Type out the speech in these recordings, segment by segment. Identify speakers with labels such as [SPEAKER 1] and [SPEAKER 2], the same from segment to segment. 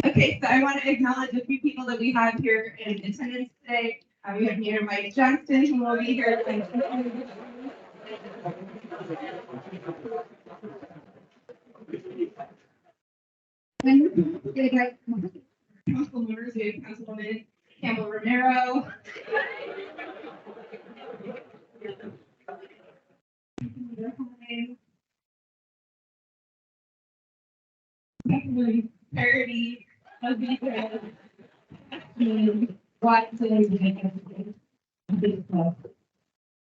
[SPEAKER 1] Okay, so I want to acknowledge a few people that we have here in attendance today. We have Mayor Mike Johnston, who will be here. Council members, we have Councilwoman Campbell Romero. Parody, Watson,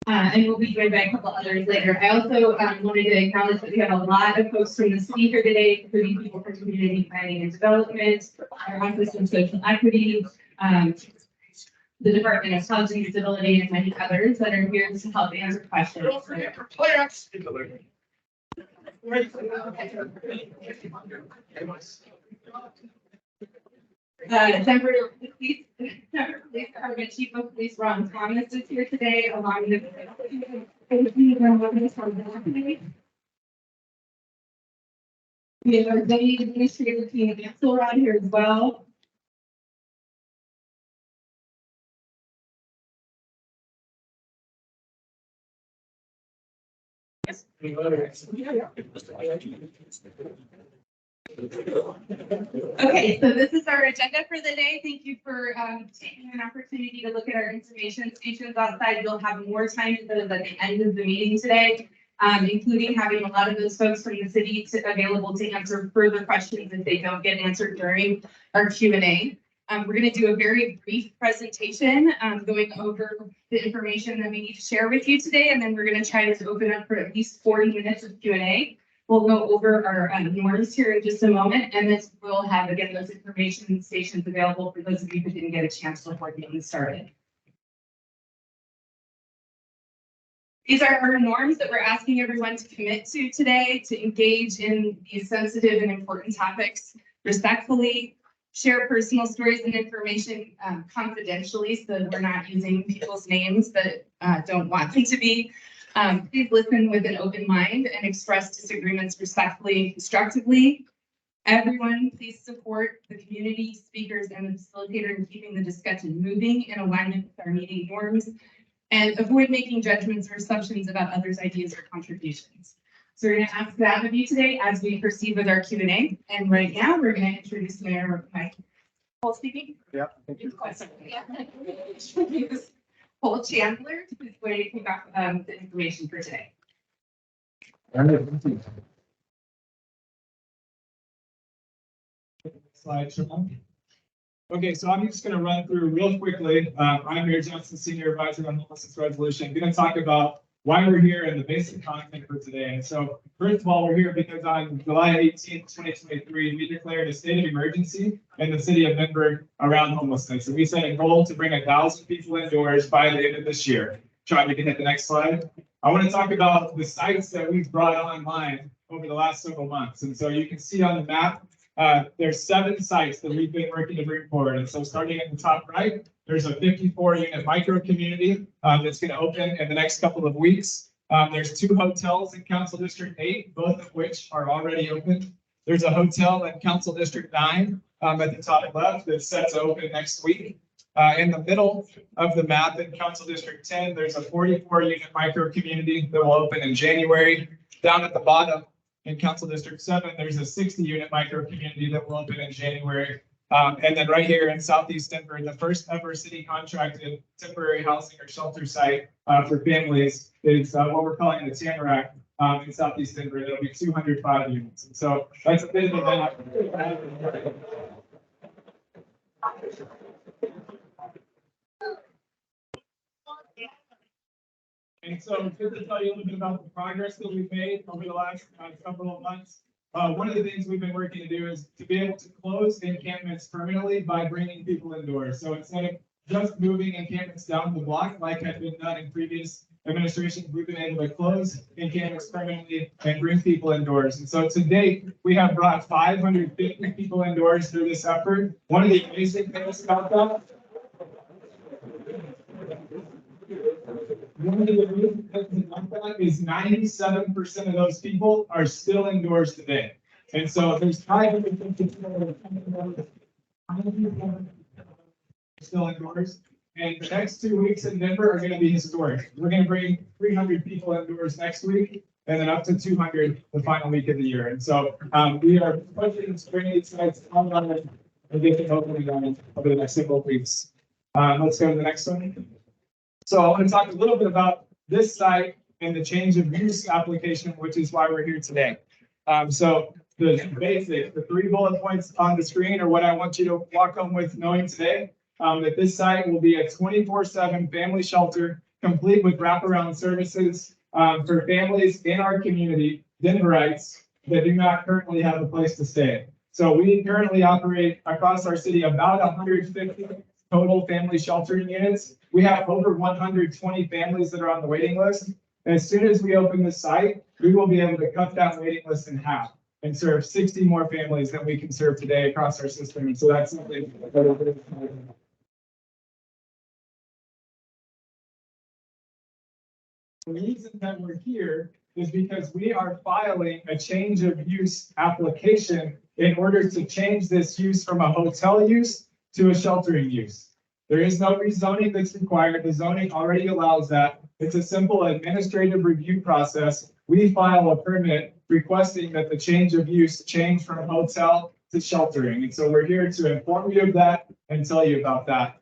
[SPEAKER 1] and we'll be joined by a couple others later. I also wanted to acknowledge that we have a lot of folks from the city here today, including people from community planning and development, our Office of Social Equity, the Department of Housing, Stability, and many others that are here to help answer questions. Denver Police Department Chief of Police Ron Thomas is here today, along with we have our Deputy Administrator Tina Axelrod here as well. Okay, so this is our agenda for the day. Thank you for taking an opportunity to look at our information stations outside. You'll have more time at the end of the meeting today, including having a lot of those folks from the city available to answer further questions if they don't get answered during our Q&A. We're going to do a very brief presentation going over the information that we need to share with you today, and then we're going to try to open up for at least 40 minutes of Q&A. We'll go over our norms here in just a moment, and this will have, again, those information stations available for those of you who didn't get a chance before getting started. These are our norms that we're asking everyone to commit to today, to engage in these sensitive and important topics respectfully, share personal stories and information confidentially, so that we're not using people's names that don't want them to be. Please listen with an open mind and express disagreements respectfully and constructively. Everyone, please support the community, speakers, and the facilitator in keeping the discussion moving in alignment with our meeting norms, and avoid making judgments or assumptions about others' ideas or contributions. So we're going to ask that of you today as we proceed with our Q&A. And right now, we're going to introduce Mayor Mike. Paul speaking?
[SPEAKER 2] Yeah, thank you.
[SPEAKER 1] Paul Chandler, who's going to kick off the information for today.
[SPEAKER 2] Slide, Sean. Okay, so I'm just going to run through real quickly. I'm Mayor Johnson, Senior Advisor on Homelessness Resolution. I'm going to talk about why we're here and the basic content for today. And so, first of all, we're here because on July 18th, 2023, we declared a state of emergency in the city of Denver around homelessness. And we set a goal to bring 1,000 people indoors by the end of this year. Trying to hit the next slide. I want to talk about the sites that we've brought online over the last several months. And so you can see on the map, there's 7 sites that we've been working to bring forward. And so starting at the top right, there's a 54-unit micro community that's going to open in the next couple of weeks. There's 2 hotels in Council District 8, both of which are already open. There's a hotel in Council District 9 at the top left that's set to open next week. In the middle of the map in Council District 10, there's a 44-unit micro community that will open in January. Down at the bottom in Council District 7, there's a 60-unit micro community that will open in January. And then right here in Southeast Denver, the first ever city contracted temporary housing or shelter site for families is what we're calling the Tamarack in Southeast Denver. There'll be 205 units. And so that's a bit of an And so just to tell you a little bit about the progress that we've made over the last couple of months. One of the things we've been working to do is to be able to close encampments permanently by bringing people indoors. So instead of just moving encampments down the block like had been done in previous administrations, we've been able to close encampments permanently and bring people indoors. And so to date, we have brought 550 people indoors through this effort. One of the amazing things about that is 97% of those people are still indoors today. And so there's probably still indoors. And the next 2 weeks in Denver are going to be historic. We're going to bring 300 people indoors next week, and then up to 200 the final week of the year. And so we are pushing to bring these sites online and get them opening on over the next couple of weeks. Let's go to the next one. So I want to talk a little bit about this site and the change of use application, which is why we're here today. So the basic, the 3 bullet points on the screen are what I want you to walk home with knowing today. That this site will be a 24/7 family shelter, complete with wraparound services for families in our community, Denverites, that do not currently have a place to stay. So we currently operate across our city about 150 total family sheltering units. We have over 120 families that are on the waiting list. And as soon as we open the site, we will be able to cut that waiting list in half and serve 60 more families than we can serve today across our system. And so that's something. The reason that we're here is because we are filing a change of use application in order to change this use from a hotel use to a sheltering use. There is no rezoning that's required. The zoning already allows that. It's a simple administrative review process. We file a permit requesting that the change of use change from hotel to sheltering. And so we're here to inform you of that and tell you about that.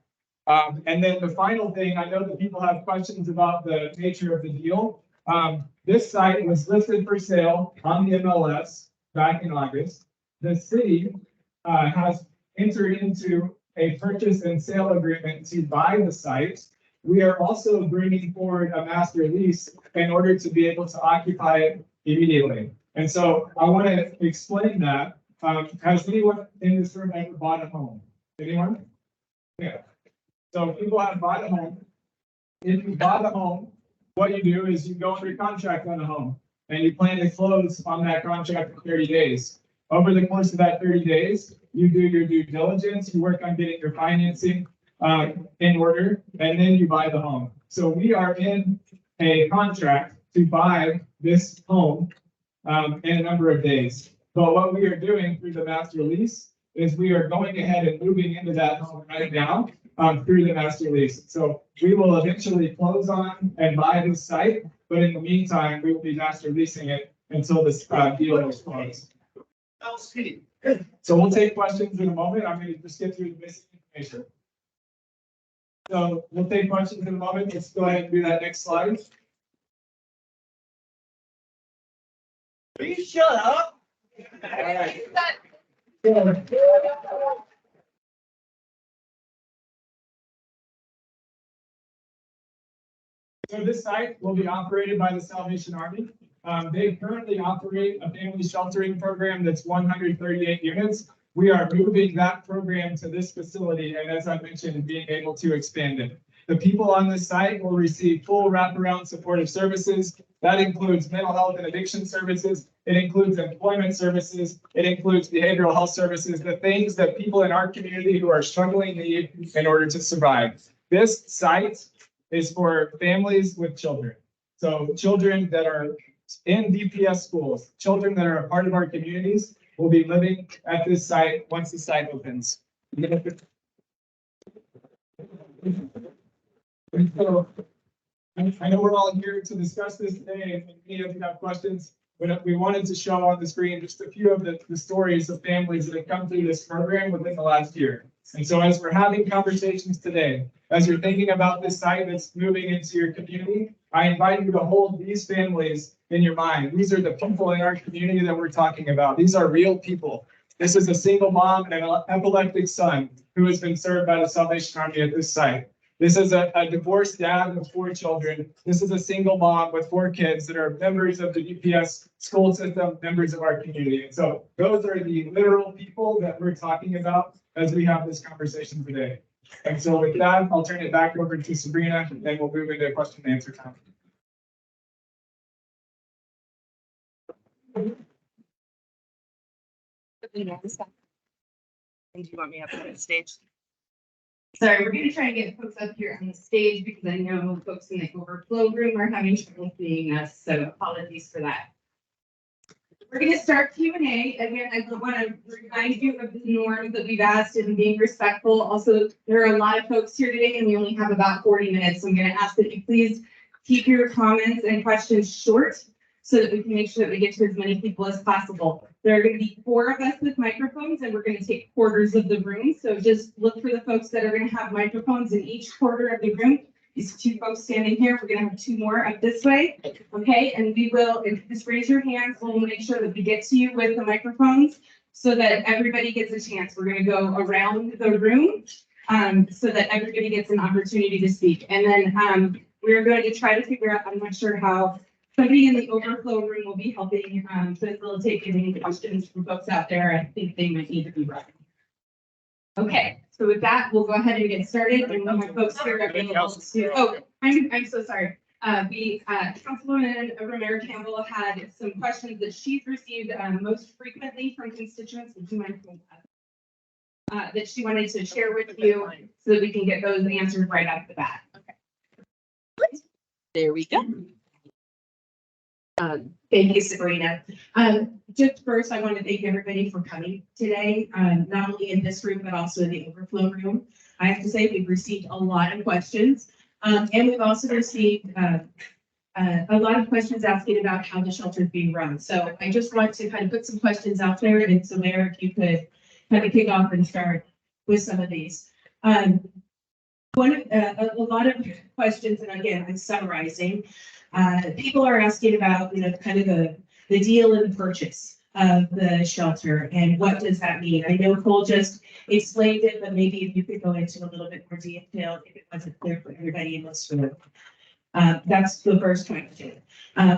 [SPEAKER 2] And then the final thing, I know that people have questions about the nature of the deal. This site was listed for sale on the MLS back in August. The city has entered into a purchase and sale agreement to buy the site. We are also bringing forward a master lease in order to be able to occupy it immediately. And so I want to explain that. Has anyone in this room ever bought a home? Anyone? Yeah. So people have bought a home. If you bought a home, what you do is you go under contract on the home and you plan to close on that contract in 30 days. Over the course of that 30 days, you do your due diligence, you work on getting your financing in order, and then you buy the home. So we are in a contract to buy this home in a number of days. But what we are doing through the master lease is we are going ahead and moving into that home right now through the master lease. So we will eventually close on and buy this site, but in the meantime, we will be master leasing it until this deal is closed. So we'll take questions in a moment. I'm going to just get through the basic information. So we'll take questions in a moment. Let's go ahead and do that next slide.
[SPEAKER 3] Please shut up.
[SPEAKER 2] All right. So this site will be operated by the Salvation Army. They currently operate a family sheltering program that's 138 units. We are moving that program to this facility, and as I mentioned, being able to expand it. The people on this site will receive full wraparound supportive services. That includes mental health and addiction services. It includes employment services. It includes behavioral health services, the things that people in our community who are struggling need in order to survive. This site is for families with children. So children that are in DPS schools, children that are a part of our communities will be living at this site once the site opens. So, I know we're all here to discuss this today, and many of you have questions, but we wanted to show on the screen just a few of the stories of families that have come through this program within the last year. And so as we're having conversations today, as you're thinking about this site that's moving into your community, I invite you to hold these families in your mind. These are the people in our community that we're talking about. These are real people. This is a single mom and an epileptic son who has been served by the Salvation Army at this site. This is a divorced dad with 4 children. This is a single mom with 4 kids that are members of the DPS school system, members of our community. And so those are the literal people that we're talking about as we have this conversation today. And so with that, I'll turn it back over to Sabrina, and then we'll move into question and answer time.
[SPEAKER 4] And do you want me up on the stage?
[SPEAKER 1] Sorry, we're gonna try and get folks up here on the stage because I know folks in the overflow room are having trouble seeing us, so apologies for that. We're gonna start Q&A. Again, I want to remind you of the norms that we've asked and being respectful. Also, there are a lot of folks here today and we only have about 40 minutes. So I'm gonna ask that you please keep your comments and questions short so that we can make sure that we get to as many people as possible. There are gonna be 4 of us with microphones and we're gonna take quarters of the room. So just look for the folks that are gonna have microphones in each quarter of the room. These 2 folks standing here, we're gonna have 2 more up this way. Okay, and we will, and just raise your hands, we'll make sure that we get to you with the microphones so that everybody gets a chance. We're gonna go around the room so that everybody gets an opportunity to speak. And then we're going to try to figure out, I'm not sure how, somebody in the overflow room will be helping facilitate any questions from folks out there. I think they might need to be running. Okay, so with that, we'll go ahead and get started, and we'll have folks here available to, oh, I'm so sorry. Councilwoman Romero Campbell had some questions that she's received most frequently from constituents. Would you mind pulling that? That she wanted to share with you so that we can get those answered right off the bat. Okay.
[SPEAKER 4] There we go.
[SPEAKER 3] Thank you, Sabrina. Just first, I want to thank everybody for coming today, not only in this room, but also in the overflow room. I have to say, we've received a lot of questions, and we've also received a lot of questions asking about how the shelter is being run. So I just want to kind of put some questions out there, and so Mayor, if you could kind of kick off and start with some of these. A lot of questions, and again, I'm summarizing. People are asking about, kind of the deal and the purchase of the shelter and what does that mean? I know Cole just explained it, but maybe if you could go into a little bit more detail if it wasn't clear for everybody in this room. That's the first question.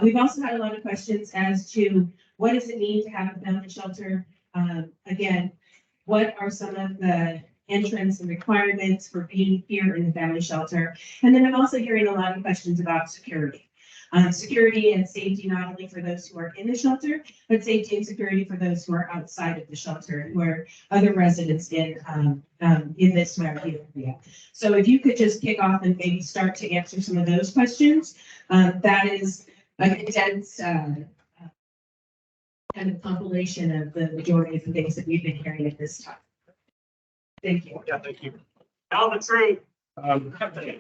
[SPEAKER 3] We've also had a lot of questions as to what does it mean to have a family shelter? Again, what are some of the entrance and requirements for being here in the family shelter? And then I'm also hearing a lot of questions about security. Security and safety, not only for those who are in the shelter, but safety and security for those who are outside of the shelter, who are other residents in this area. So if you could just kick off and maybe start to answer some of those questions, that is a condensed kind of compilation of the majority of the things that we've been hearing at this time. Thank you.
[SPEAKER 5] Yeah, thank you. Tell the truth.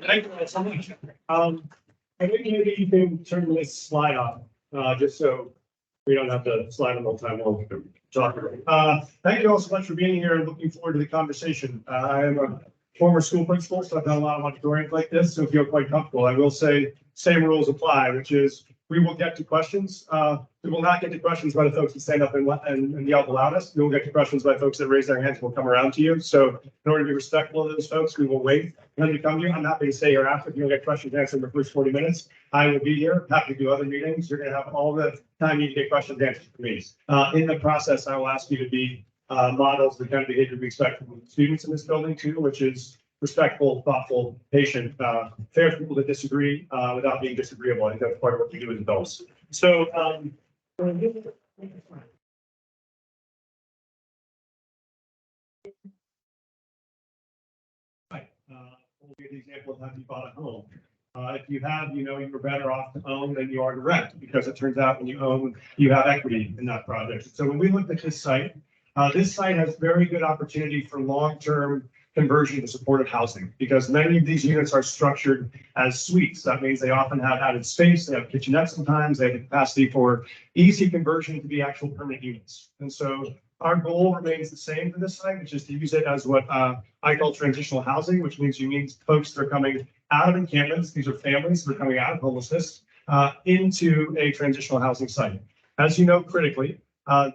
[SPEAKER 5] Thank you so much. I think maybe you can turn this slide on, just so we don't have to slide on the whole time while we're talking. Thank you all so much for being here and looking forward to the conversation. I am a former school principal, so I've done a lot of auditoriums like this, so feel quite comfortable. I will say same rules apply, which is we will get to questions. We will not get to questions by the folks that stand up and yell the loudest. We will get to questions by folks that raise their hands. We'll come around to you. So in order to be respectful of those folks, we will wait for them to come here. I'm happy to stay here after. If you don't get questions answered in the first 40 minutes, I will be here. Happy to do other meetings. You're going to have all the time you need to get questions answered from me. In the process, I will ask you to be models, the kind of behavior we expect from students in this building too, which is respectful, thoughtful, patient, fair for people to disagree without being disagreeable. I think that's part of what we do as adults. So, right. We'll give the example of how you bought a home. If you have, you're better off to own than you are to rent, because it turns out when you own, you have equity in that project. So when we looked at this site has very good opportunity for long-term conversion to supportive housing, because many of these units are structured as suites. That means they often have added space, they have kitchenettes sometimes, they have the capacity for easy conversion to be actual permanent units. And so our goal remains the same for this site, which is to use it as what I call transitional housing, which means you need folks that are coming out of encampments. These are families that are coming out of homelessness into a transitional housing site. As you know, critically,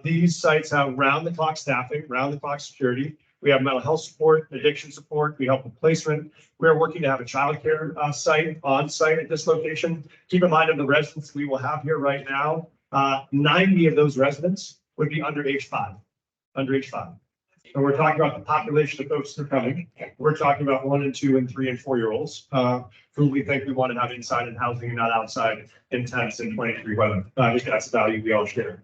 [SPEAKER 5] these sites have round-the-clock staffing, round-the-clock security. We have mental health support, addiction support. We help with placement. We're working to have a childcare site on site at this location. Keep in mind of the residents we will have here right now, 90 of those residents would be under age 5. Under age 5. And we're talking about the population of folks that are coming. We're talking about 1 and 2 and 3 and 4-year-olds who we think we want to have inside in housing and not outside in tents in 23 weather. I think that's the value we all share.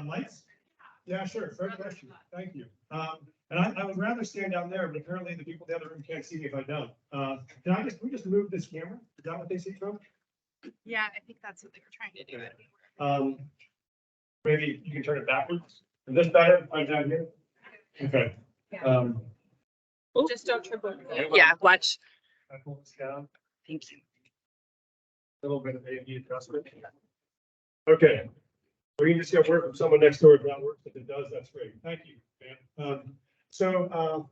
[SPEAKER 5] Lights? Yeah, sure. Fair question. Thank you. And I would rather stand down there, but apparently the people in the other room can't see me if I don't. Can we just move this camera? Is that what they see, Trump?
[SPEAKER 4] Yeah, I think that's what they were trying to do.
[SPEAKER 5] Maybe you can turn it backwards. Is this better? I'm down here. Okay.
[SPEAKER 4] Just don't trip over. Yeah, watch.
[SPEAKER 5] I pull this down.
[SPEAKER 4] Thank you.
[SPEAKER 5] A little bit of AV adjustment. Okay. We can just get word from someone next door if that works. If it does, that's great. Thank you, man. So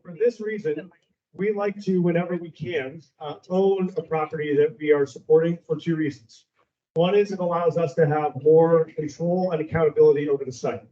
[SPEAKER 5] for this reason, we like to, whenever we can, own a property that we are supporting for two reasons. One is it allows us to have more control and accountability over the site.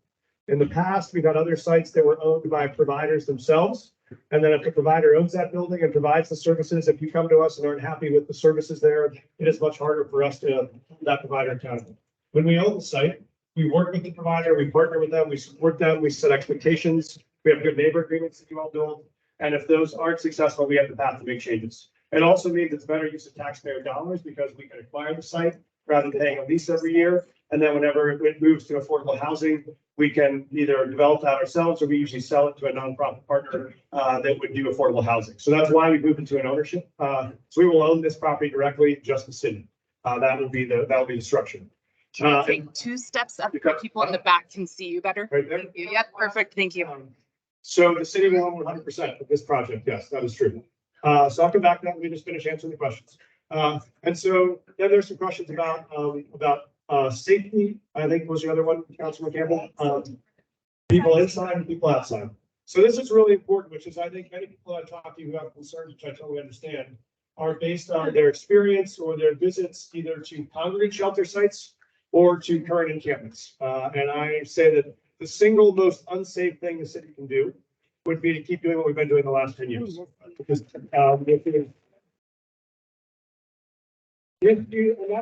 [SPEAKER 5] In the past, we've had other sites that were owned by providers themselves. And then if the provider owns that building and provides the services, if you come to us and aren't happy with the services there, it is much harder for us to hold that provider accountable. When we own the site, we work with the provider, we partner with them, we support them, we set expectations, we have good neighbor agreements that you all build. And if those aren't successful, we have the path to make changes. It also means it's better use of taxpayer dollars because we can acquire the site rather than paying a lease every year. And then whenever it moves to affordable housing, we can either develop that ourselves or we usually sell it to a nonprofit partner that would do affordable housing. So that's why we moved into an ownership. So we will own this property directly, just the city. That will be the structure.
[SPEAKER 4] Take 2 steps up so people in the back can see you better.
[SPEAKER 5] Right there.
[SPEAKER 4] Thank you. Yep, perfect. Thank you.
[SPEAKER 5] So the city will own 100% of this project. Yes, that is true. So I'll come back to that. Let me just finish answering the questions. And so then there's some questions about safety. I think was the other one, Councilman Campbell. People inside and people outside. So this is really important, which is I think many people I talk to who have concerns, which I totally understand, are based on their experience or their visits either to congregate shelter sites or to current encampments. And I say that the single most unsafe thing the city can do would be to keep doing what we've been doing the last 10 years. Because, and that,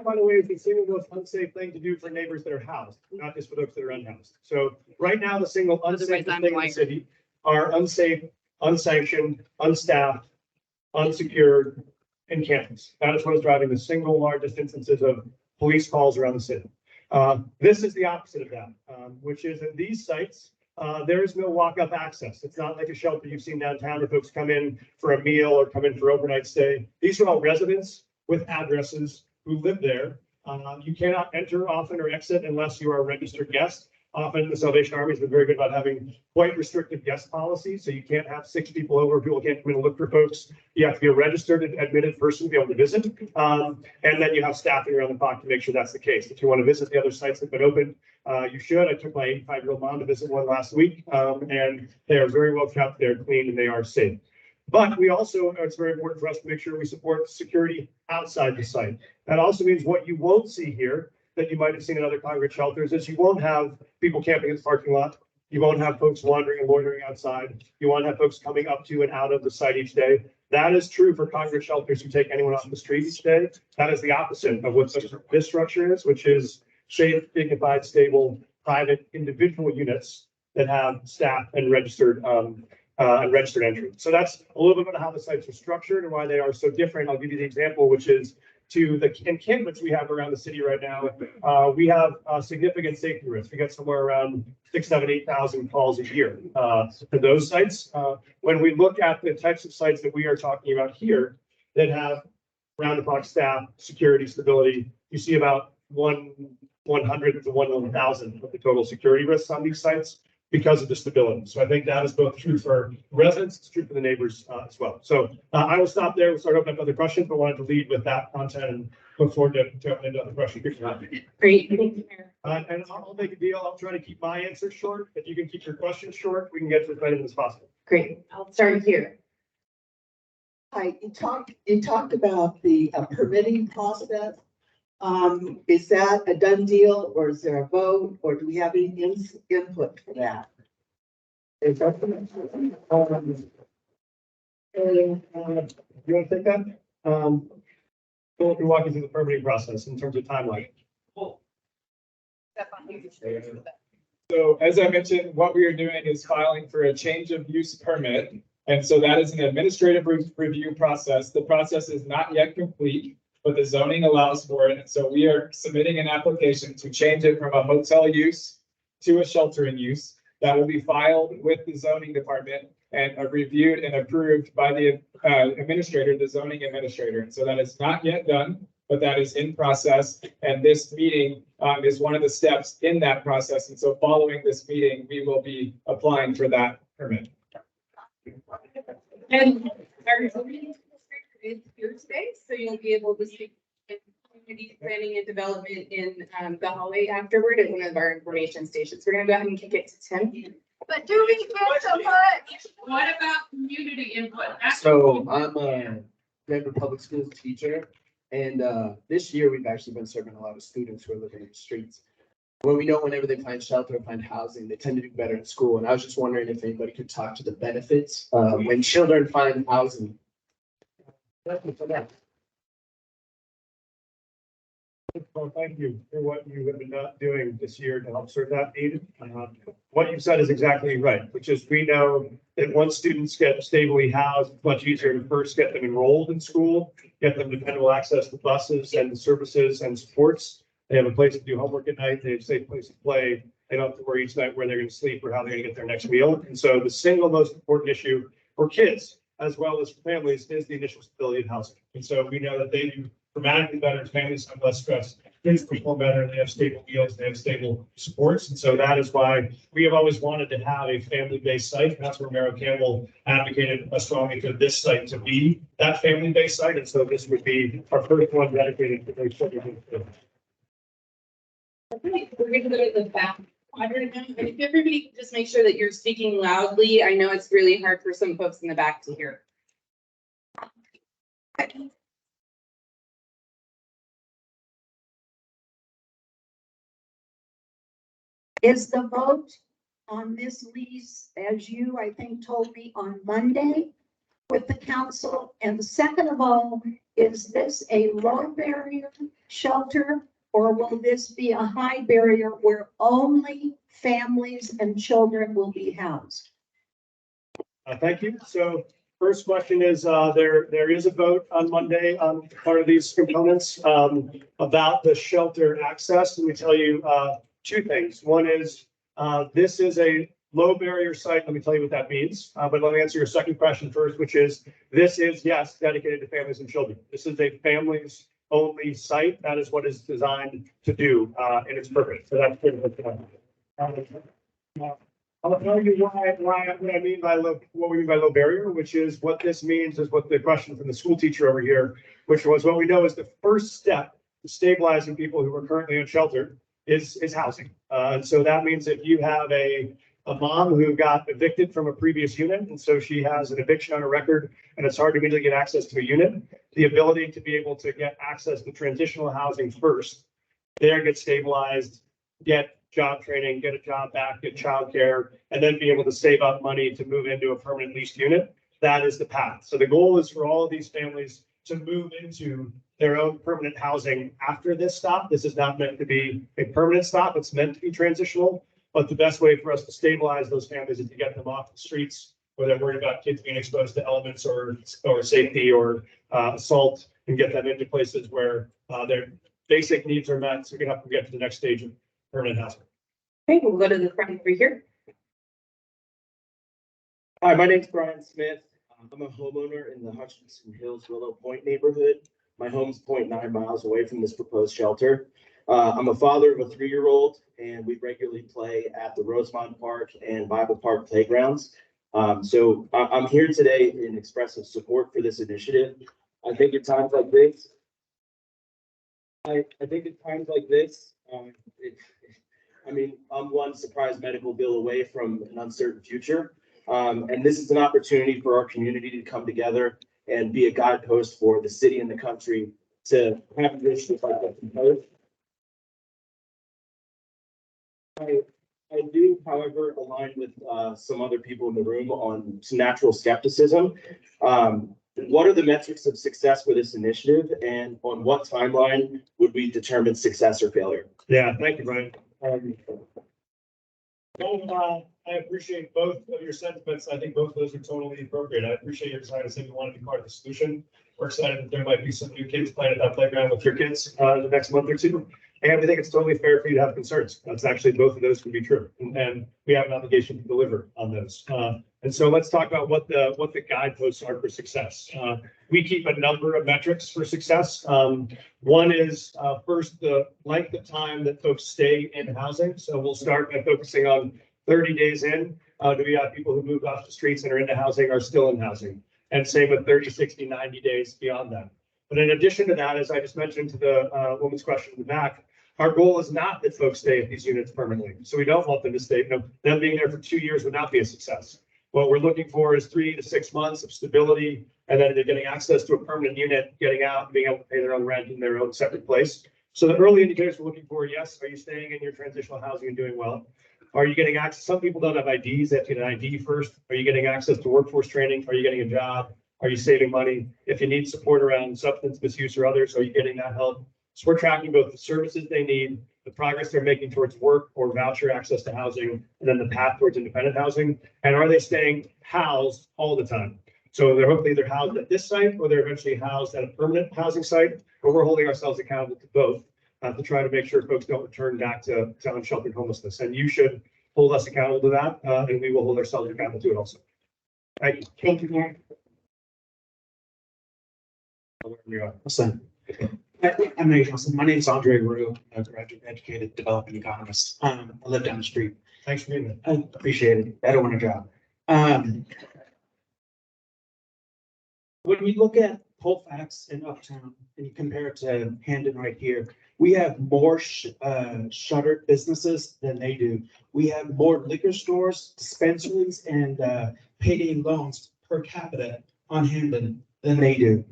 [SPEAKER 5] by the way, is the single most unsafe thing to do for neighbors that are housed, not just for those that are unhoused. So right now, the single unsafe thing in the city are unsafe, unsanctioned, unstaffed, unsecured encampments. That is what is driving the single largest instances of police calls around the city. This is the opposite of that, which is at these sites, there is no walk-up access. It's not like a shelter you've seen downtown where folks come in for a meal or come in for overnight stay. These are all residents with addresses who live there. You cannot enter often or exit unless you are a registered guest. Often the Salvation Army has been very good about having quite restrictive guest policies. So you can't have 6 people over. People can't come in and look for folks. You have to be a registered and admitted person to be able to visit. And then you have staffing around the clock to make sure that's the case. If you want to visit the other sites that have been opened, you should. I took my 85-year-old mom to visit one last week, and they are very well kept. They're clean and they are safe. But we also, it's very important for us to make sure we support security outside the site. That also means what you won't see here that you might have seen in other congregate shelters is you won't have people camping in the parking lot. You won't have folks wandering and loitering outside. You won't have folks coming up to and out of the site each day. That is true for congregate shelters who take anyone off the street each day. That is the opposite of what this structure is, which is safe, dignified, stable, private, individual units that have staff and registered entry. So that's a little bit about how the sites are structured and why they are so different. I'll give you the example, which is to the encampments we have around the city right now. We have significant safety risk. We get somewhere around 6,000, 7,000, 8,000 calls a year to those sites. When we look at the types of sites that we are talking about here that have round-the-clock staff, security, stability, you see about 100 to 1,000 of the total security risks on these sites because of the stability. So I think that is both true for residents, it's true for the neighbors as well. So I will stop there. We'll start opening up other questions, but wanted to lead with that content and look forward to opening into other questions.
[SPEAKER 4] Great. Thank you, Mayor.
[SPEAKER 5] And I'll make a deal. I'll try to keep my answers short. If you can keep your questions short, we can get to as many as possible.
[SPEAKER 4] Great. I'll start here.
[SPEAKER 6] Hi, you talked about the permitting process. Is that a done deal or is there a vote or do we have any input for that?
[SPEAKER 5] You want to take that? We'll walk you through the permitting process in terms of timeline.
[SPEAKER 2] So as I mentioned, what we are doing is filing for a change of use permit. And so that is an administrative review process. The process is not yet complete, but the zoning allows for it. And so we are submitting an application to change it from a hotel use to a shelter in use that will be filed with the zoning department and reviewed and approved by the administrator, the zoning administrator. And so that is not yet done, but that is in process. And this meeting is one of the steps in that process. And so following this meeting, we will be applying for that permit.
[SPEAKER 1] And our zoning administrator is here today, so you'll be able to speak with community planning and development in the hallway afterward at one of our information stations. We're gonna go ahead and kick it to Tim. But do we get so much? What about community input?
[SPEAKER 7] So I'm a Denver Public Schools teacher, and this year we've actually been serving a lot of students who are living in the streets. Well, we know whenever they find shelter, find housing, they tend to do better in school. And I was just wondering if anybody could talk to the benefits when children find housing.
[SPEAKER 5] Well, thank you for what you have been doing this year to help serve that need. What you said is exactly right, which is we know that once students get stably housed, it's much easier to first get them enrolled in school, get them dependable access to buses and the services and supports. They have a place to do homework at night. They have a safe place to play. They don't have to worry each night where they're going to sleep or how they're going to get their next meal. And so the single most important issue for kids as well as for families is the initial stability of housing. And so we know that they do dramatically better as families have less stress. Kids perform better. They have stable meals. They have stable supports. And so that is why we have always wanted to have a family-based site. And that's where Merrill Campbell advocated strongly for this site to be that family-based site. And so this would be our first one dedicated to those children.
[SPEAKER 1] Okay, we're gonna go to the back quadrant now. And if everybody can just make sure that you're speaking loudly, I know it's really hard for some folks in the back to hear.
[SPEAKER 8] Is the vote on this lease, as you, I think, told me on Monday with the council? And second of all, is this a low barrier shelter, or will this be a high barrier where only families and children will be housed?
[SPEAKER 5] Thank you. So first question is, there is a vote on Monday on part of these components about the shelter access. Let me tell you two things. One is this is a low barrier site. Let me tell you what that means. But let me answer your second question first, which is this is, yes, dedicated to families and children. This is a families only site. That is what is designed to do in its purpose. So that's critical. I'll tell you what I mean by what we mean by low barrier, which is what this means is what the question from the school teacher over here, which was what we know is the first step to stabilizing people who are currently in shelter is housing. And so that means if you have a mom who got evicted from a previous unit, and so she has an eviction on her record, and it's hard to immediately get access to a unit, the ability to be able to get access to transitional housing first, there get stabilized, get job training, get a job back, get childcare, and then be able to save up money to move into a permanent leased unit. That is the path. So the goal is for all of these families to move into their own permanent housing after this stop. This is not meant to be a permanent stop. It's meant to be transitional. But the best way for us to stabilize those families is to get them off the streets where they're worried about kids being exposed to elements or safety or assault, and get them into places where their basic needs are met. So we can help them get to the next stage of permanent housing.
[SPEAKER 1] Okay, we'll go to the front over here.
[SPEAKER 7] Hi, my name's Brian Smith. I'm a homeowner in the Hutchinson Hills Willow Point neighborhood. My home's 0.9 miles away from this proposed shelter. I'm a father of a 3-year-old, and we regularly play at the Rosemont Park and Bible Park playgrounds. So I'm here today in expressive support for this initiative. I think at times like this, I'm one surprise medical bill away from an uncertain future. And this is an opportunity for our community to come together and be a guidepost for the city and the country to have initiatives like that proposed. I do, however, align with some other people in the room on some natural skepticism. What are the metrics of success for this initiative, and on what timeline would we determine success or failure?
[SPEAKER 5] Yeah, thank you, Brian. I appreciate both of your sentiments. I think both of those are totally appropriate. I appreciate your desire to say we want to be part of the solution. We're excited that there might be some new kids playing at that playground with your kids in the next month or two. And we think it's totally fair for you to have concerns. That's actually, both of those can be true. And we have an obligation to deliver on those. And so let's talk about what the guideposts are for success. We keep a number of metrics for success. One is first, the length of time that folks stay in housing. So we'll start by focusing on 30 days in. Do we have people who moved off the streets and are into housing, are still in housing? And same with 30, 60, 90 days beyond that. But in addition to that, as I just mentioned to the woman's question in the back, our goal is not that folks stay at these units permanently. So we don't want them to stay, them being there for 2 years would not be a success. What we're looking for is 3 to 6 months of stability, and then they're getting access to a permanent unit, getting out, and being able to pay their own rent in their own separate place. So the early indicators we're looking for, yes, are you staying in your transitional housing and doing well? Are you getting access? Some people don't have IDs, they have to get an ID first. Are you getting access to workforce training? Are you getting a job? Are you saving money? If you need support around substance misuse or others, are you getting that help? So we're tracking both the services they need, the progress they're making towards work or voucher access to housing, and then the path towards independent housing. And are they staying housed all the time? So they're hopefully either housed at this site or they're eventually housed at a permanent housing site, but we're holding ourselves accountable to both to try to make sure folks don't return back to unsheltered homelessness. And you should hold us accountable to that, and we will hold ourselves accountable to it also. Thank you.
[SPEAKER 8] Thank you, Mayor.
[SPEAKER 9] Listen, I'm Nate Johnson. My name is Andre Rue, a graduate educated developing economist. I live down the street.
[SPEAKER 5] Thanks for being there.
[SPEAKER 9] I appreciate it. I don't want a job. When we look at Colfax and Uptown and you compare it to Handon right here, we have more shuttered businesses than they do. We have more liquor stores, dispensaries, and payday loans per capita on Handon than they do.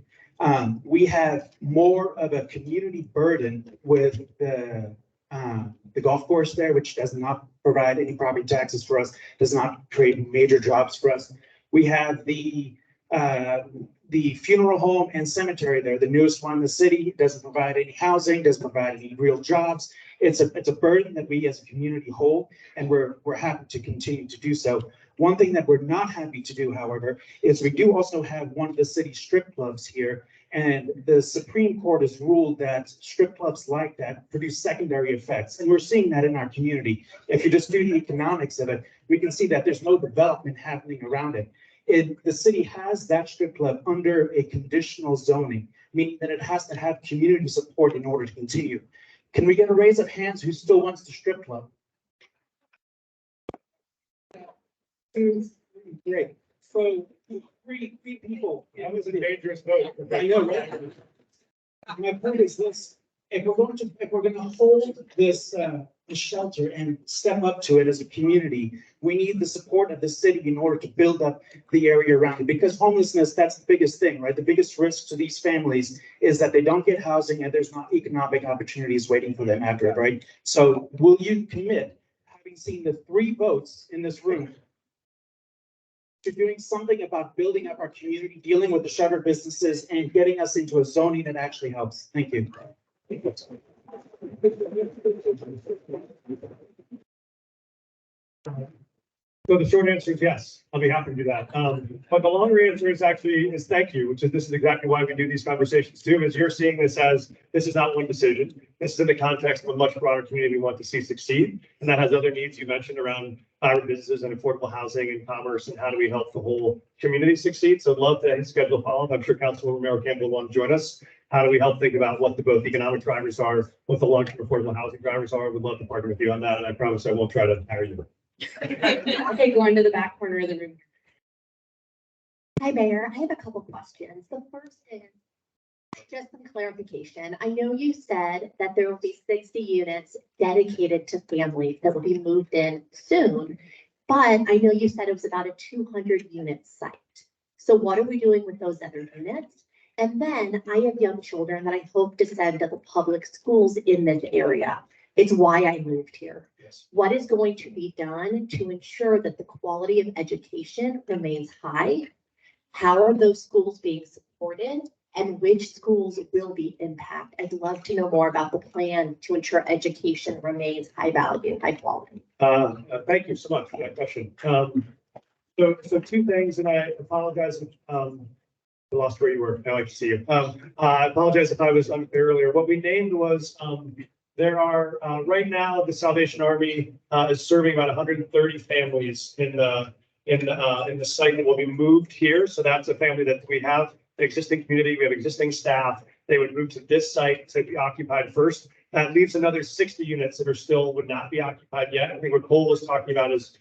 [SPEAKER 9] We have more of a community burden with the golf course there, which does not provide any property taxes for us, does not create major jobs for us. We have the funeral home and cemetery there, the newest one in the city. Doesn't provide any housing, doesn't provide any real jobs. It's a burden that we as a community hold, and we're happy to continue to do so. One thing that we're not happy to do, however, is we do also have one of the city's strip clubs here, and the Supreme Court has ruled that strip clubs like that produce secondary effects, and we're seeing that in our community. If you just do the economics of it, we can see that there's no development happening around it. The city has that strip club under a conditional zoning, meaning that it has to have community support in order to continue. Can we get a raise of hands who still wants the strip club? Great. So three people.
[SPEAKER 5] That was a dangerous vote.
[SPEAKER 9] I know, right? My point is this: if we're going to hold this shelter and step up to it as a community, we need the support of the city in order to build up the area around it. Because homelessness, that's the biggest thing, right? The biggest risk to these families is that they don't get housing and there's not economic opportunities waiting for them after it, right? So will you commit, having seen the 3 votes in this room, to doing something about building up our community, dealing with the shuttered businesses, and getting us into a zoning that actually helps? Thank you.
[SPEAKER 5] So the short answer is yes, I'll be happy to do that. But the longer answer is actually thank you, which is this is exactly why we do these conversations too, is you're seeing this as this is not one decision. This is in the context of a much broader community we want to see succeed. And that has other needs you mentioned around vibrant businesses and affordable housing and commerce, and how do we help the whole community succeed. So I'd love to schedule a follow-up. I'm sure Councilwoman Romero Campbell will want to join us. How do we help think about what the both economic drivers are, what the long-term affordable housing drivers are? We'd love to partner with you on that. And I promise I won't try to hire you.
[SPEAKER 10] Okay, going to the back corner of the room.
[SPEAKER 8] Hi, Mayor. I have a couple questions. The first is just some clarification. I know you said that there will be 60 units dedicated to families that will be moved in soon, but I know you said it was about a 200 unit site. So what are we doing with those other units? And then I have young children that I hope to send to the public schools in this area. It's why I moved here.
[SPEAKER 5] Yes.
[SPEAKER 8] What is going to be done to ensure that the quality of education remains high? How are those schools being supported? And which schools will be impacted? I'd love to know more about the plan to ensure education remains high value, high quality.
[SPEAKER 5] Thank you so much for that question. So 2 things, and I apologize if I lost where you were. I like to see you. I apologize if I was unclear earlier. What we named was There are, right now, the Salvation Army is serving about 130 families in the site that will be moved here. So that's a family that we have an existing community, we have existing staff. They would move to this site to be occupied first. That leaves another 60 units that are still would not be occupied yet. I think what Cole was talking about is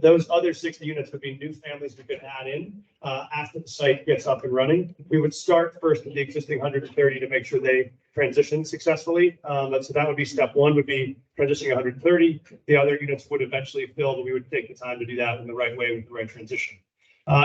[SPEAKER 5] those other 60 units would be new families we could add in after the site gets up and running. We would start first with the existing 130 to make sure they transition successfully. So that would be step one, would be transitioning 130. The other units would eventually fill, but we would take the time to do that in the right way with the right transition.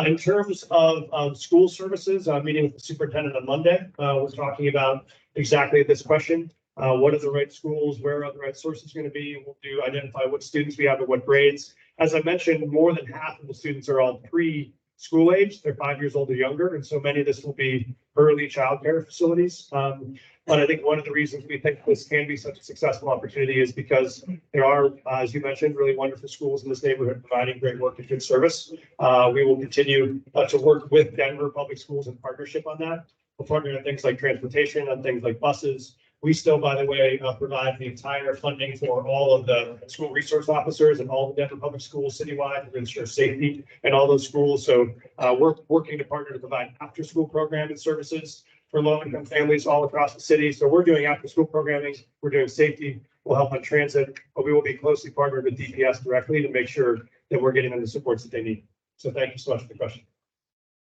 [SPEAKER 5] In terms of school services, meeting with the superintendent on Monday, we're talking about exactly this question. What are the right schools? Where are the right sources going to be? We'll identify what students we have at what grades. As I mentioned, more than half of the students are all pre-school age. They're 5 years old or younger. And so many of this will be early childcare facilities. But I think one of the reasons we think this can be such a successful opportunity is because there are, as you mentioned, really wonderful schools in this neighborhood providing great work and good service. We will continue to work with Denver Public Schools in partnership on that. We'll partner on things like transportation, on things like buses. We still, by the way, provide the entire funding for all of the school resource officers and all the Denver public schools citywide to ensure safety in all those schools. So we're working to partner to provide after-school programming services for low-income families all across the city. So we're doing after-school programming, we're doing safety, we'll help on transit, but we will be closely partnered with DPS directly to make sure that we're getting them the supports that they need. So thank you so much for the question.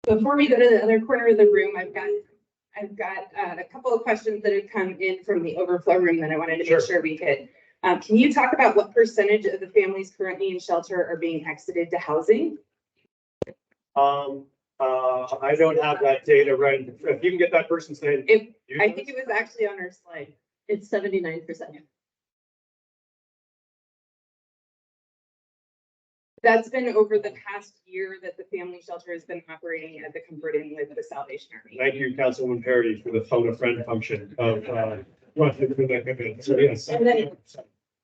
[SPEAKER 10] Before we go to the other corner of the room, I've got a couple of questions that have come in from the overflow room that I wanted to
[SPEAKER 5] Sure.
[SPEAKER 10] make sure we could. Can you talk about what percentage of the families currently in shelter are being exited to housing?
[SPEAKER 5] I don't have that data right. If you can get that person's name.
[SPEAKER 10] I think it was actually on our slide.
[SPEAKER 8] It's 79%.
[SPEAKER 10] That's been over the past year that the family shelter has been operating at the Comfort Inn with the Salvation Army.
[SPEAKER 5] Thank you, Councilwoman Parity, for the phone a friend function of, so yes.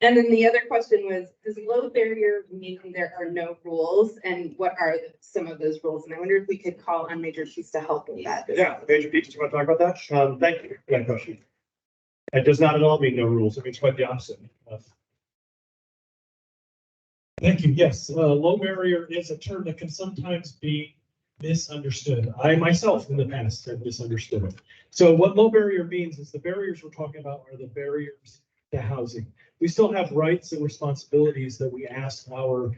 [SPEAKER 10] And then the other question was, does low barrier mean there are no rules? And what are some of those rules? And I wonder if we could call on Major Peace to help with that.
[SPEAKER 5] Yeah, Major Peach, do you want to talk about that? Thank you for that question. It does not at all mean no rules. It means quite the opposite.
[SPEAKER 11] Thank you. Yes, low barrier is a term that can sometimes be misunderstood. I myself in the past have misunderstood it. So what low barrier means is the barriers we're talking about are the barriers to housing. We still have rights and responsibilities that we ask our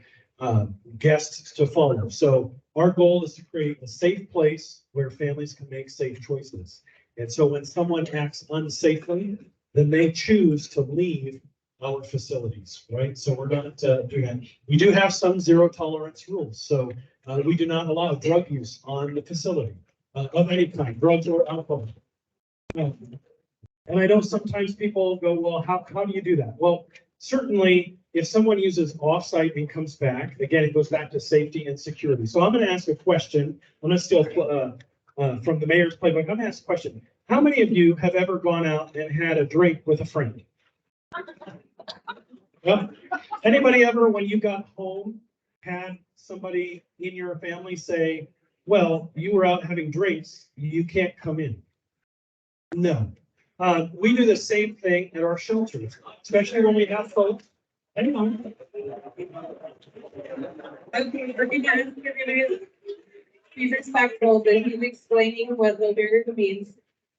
[SPEAKER 11] guests to follow. So our goal is to create a safe place where families can make safe choices. And so when someone acts unsafely, then they choose to leave our facilities, right? So we're not doing that. We do have some zero tolerance rules. So we do not allow drug use on the facility of any kind, drugs or alcohol. And I know sometimes people go, well, how do you do that? Well, certainly if someone uses offsite and comes back, again, it goes back to safety and security. So I'm going to ask a question. I'm going to steal from the mayor's playbook. I'm going to ask a question. How many of you have ever gone out and had a drink with a friend? Well, anybody ever, when you got home, had somebody in your family say, well, you were out having drinks, you can't come in? No. We do the same thing at our shelters, especially when we have folks. Hang on.
[SPEAKER 10] Okay, we're gonna be respectful, but he's explaining what low barrier means.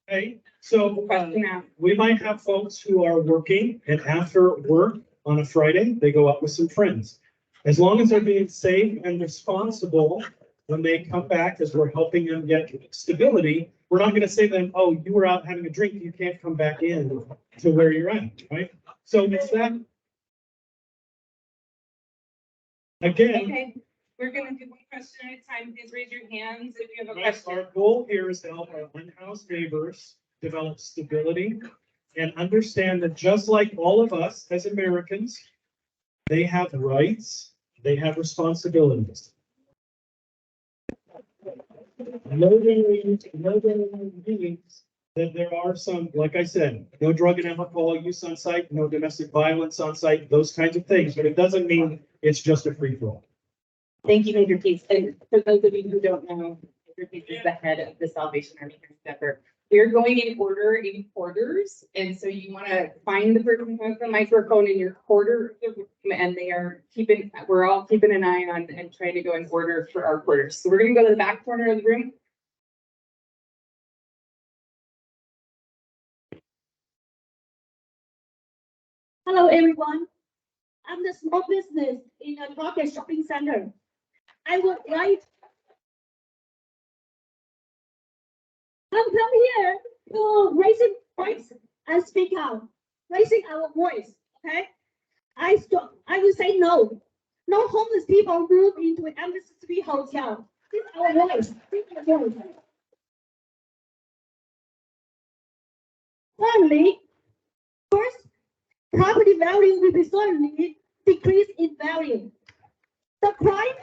[SPEAKER 11] Okay, so
[SPEAKER 10] Question out.
[SPEAKER 11] we might have folks who are working, and after work on a Friday, they go out with some friends. As long as they're being safe and responsible when they come back, as we're helping them get stability, we're not going to say to them, oh, you were out having a drink, you can't come back in to where you're at, right? So it's that. Again,
[SPEAKER 10] Okay, we're gonna do one question at a time. Please raise your hands if you have a
[SPEAKER 11] yes,
[SPEAKER 10] question.
[SPEAKER 11] our goal here is to help our unhoused neighbors develop stability and understand that just like all of us as Americans, they have rights, they have responsibilities. Nobody means that there are some, like I said, no drug and alcohol use on site, no domestic violence on site, those kinds of things, but it doesn't mean it's just a free for all.
[SPEAKER 10] Thank you, Major Peace. And for those of you who don't know, Major Peace is the head of the Salvation Army here in Denver. You're going in order in quarters, and so you want to find the person who has the microphone in your quarter, of the room, and we're all keeping an eye on and trying to go in order for our quarters. So we're gonna go to the back corner of the room.
[SPEAKER 8] Hello, everyone. I'm the small business in a Target shopping center. I would like I'm come here to raising voice and speak out, raising our voice. Okay, I will say no. No homeless people move into an Embassy Suite hotel. This is our voice. This is our voice. Finally, first, property value will be suddenly decrease in value. The crime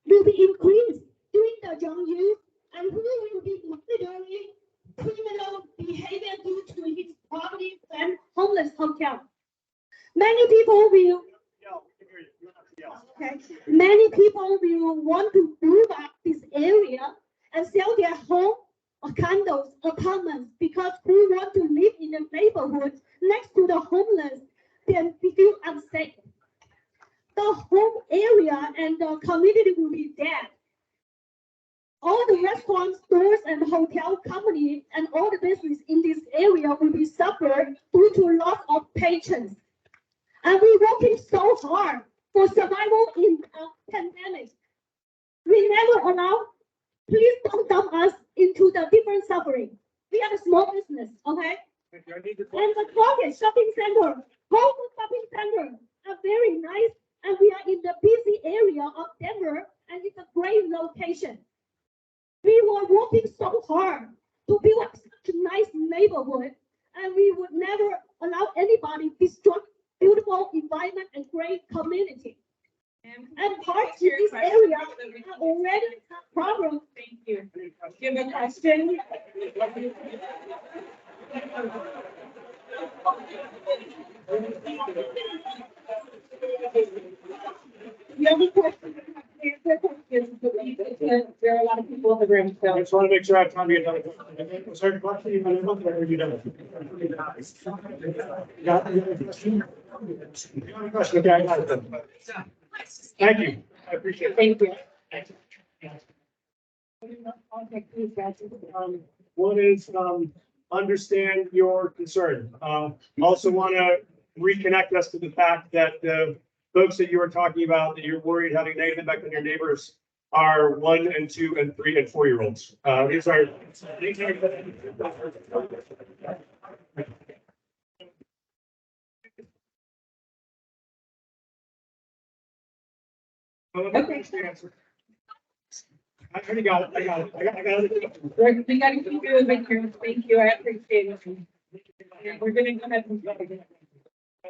[SPEAKER 8] will be increased during the young youth, and who will be considering criminal behavior due to his property and homeless hotel. Many people will Many people will want to move out this area and sell their home or condos, apartments, because who want to live in the neighborhood next to the homeless, then we feel unsafe. The home area and the community will be dead. All the restaurants, stores, and hotel companies and all the business in this area will be suffered due to loss of patrons. And we're working so hard for survival in a pandemic. We never allow, please don't dump us into the different suffering. We are a small business, okay? And the Target shopping center, Whole Foods shopping center are very nice, and we are in the busy area of Denver, and it's a great location. We were working so hard to build up such a nice neighborhood, and we would never allow anybody to destroy beautiful environment and great community. And parts in this area are already a problem.
[SPEAKER 10] Thank you. Give a question. You have a question? There are a lot of people in the room,
[SPEAKER 5] I
[SPEAKER 10] so.
[SPEAKER 5] just want to make sure I have time to get another. Was there a question? You want to look, or have you done it? You got a question? You have a question? Okay, I got it then. Thank you. I appreciate it.
[SPEAKER 10] Thank you.
[SPEAKER 5] One is, understand your concern. Also want to reconnect us to the fact that the folks that you were talking about, that you're worried having negative impact on your neighbors are 1 and 2 and 3 and 4-year-olds. These are.
[SPEAKER 10] Okay.
[SPEAKER 5] I already got it. I got it. I got it.
[SPEAKER 10] We gotta keep doing it here. Thank you. I appreciate it. We're gonna go ahead and.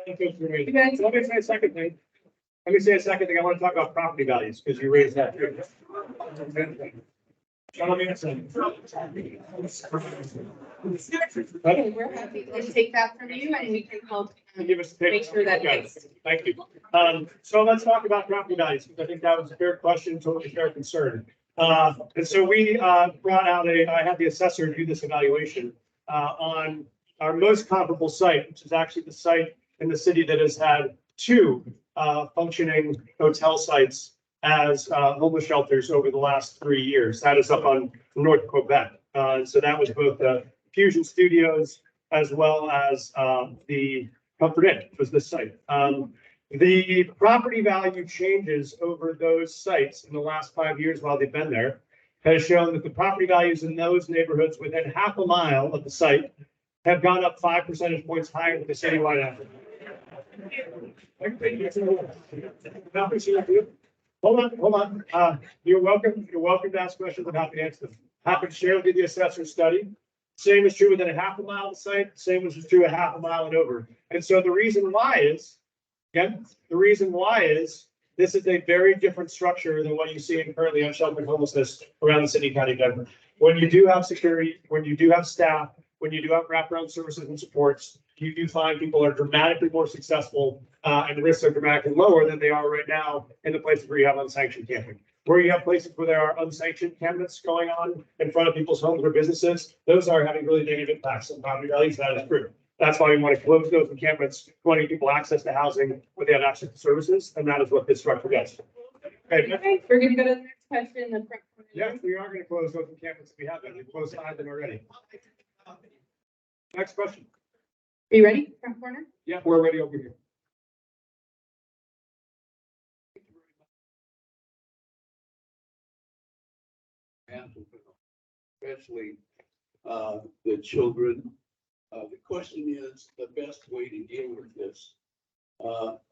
[SPEAKER 5] You guys, let me say a second thing. Let me say a second thing. I want to talk about property values because you raised that too.
[SPEAKER 10] Okay, we're happy to take that from you and we can help
[SPEAKER 5] Give us a
[SPEAKER 10] make sure that
[SPEAKER 5] Okay.
[SPEAKER 10] it's.
[SPEAKER 5] Thank you. So let's talk about property values, because I think that was a fair question, totally fair concern. And so we brought out I had the assessor do this evaluation on our most comparable site, which is actually the site in the city that has had 2 functioning hotel sites as homeless shelters over the last 3 years. That is up on North Quebec. So that was both the Fusion Studios as well as the Comfort Inn, was this site. The property value changes over those sites in the last 5 years while they've been there has shown that the property values in those neighborhoods within half a mile of the site have gone up 5 percentage points higher than the citywide average. Hold on. You're welcome to ask questions. I'm happy to answer them. Happy to share with you the assessor study. Same is true within a half a mile of the site, same is true a half a mile and over. And so the reason why is this is a very different structure than what you see in currently unsheltered homelessness around the city and county of Denver. When you do have security, when you do have staff, when you do have wraparound services and supports, you do find people are dramatically more successful and the risks are dramatically lower than they are right now in the places where you have unsanctioned camping. Where you have places where there are unsanctioned canvas going on in front of people's homes or businesses, those are having really negative impacts on property values. That is true. That's why we want to close those encampments, wanting people access to housing where they have access to services, and that is what this structure does. Okay.
[SPEAKER 10] Okay, we're gonna go to the next question in the front. corner.
[SPEAKER 5] Yes, we are going to close those encampments. We have them. We closed 5 of them already. Next question.
[SPEAKER 10] Are you ready? Front corner?
[SPEAKER 5] Yeah, we're ready over here.
[SPEAKER 12] Especially the children. The question is the best way to deal with this.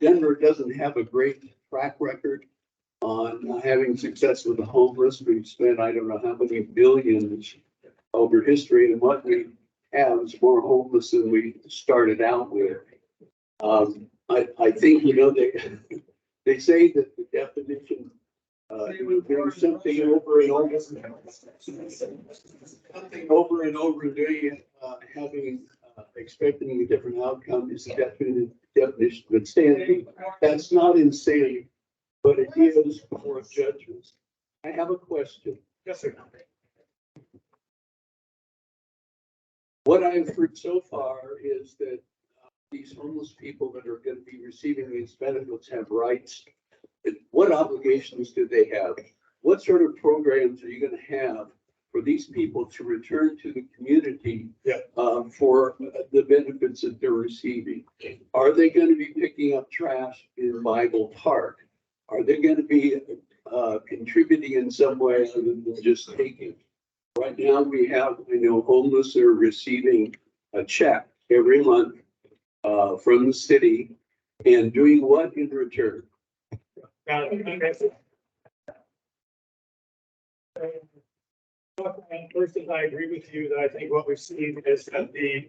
[SPEAKER 12] Denver doesn't have a great track record on having success with the homeless. We've spent, I don't know how many billions over history, and what we have is more homeless than we started out with. I think, you know, they say that the definition, doing something over and over, and doing it, having, expecting a different outcome is the definition of insanity. That's not insanity, but it is for judgments. I have a question.
[SPEAKER 5] Yes, sir.
[SPEAKER 12] What I've heard so far is that these homeless people that are going to be receiving these benefits have rights. What obligations do they have? What sort of programs are you going to have for these people to return to the community for the benefits that they're receiving? Are they going to be picking up trash in Bible Park? Are they going to be contributing in some way other than just taking? Right now, we have, I know, homeless are receiving a check every month from the city, and doing what in return?
[SPEAKER 5] First is I agree with you that I think what we've seen is that the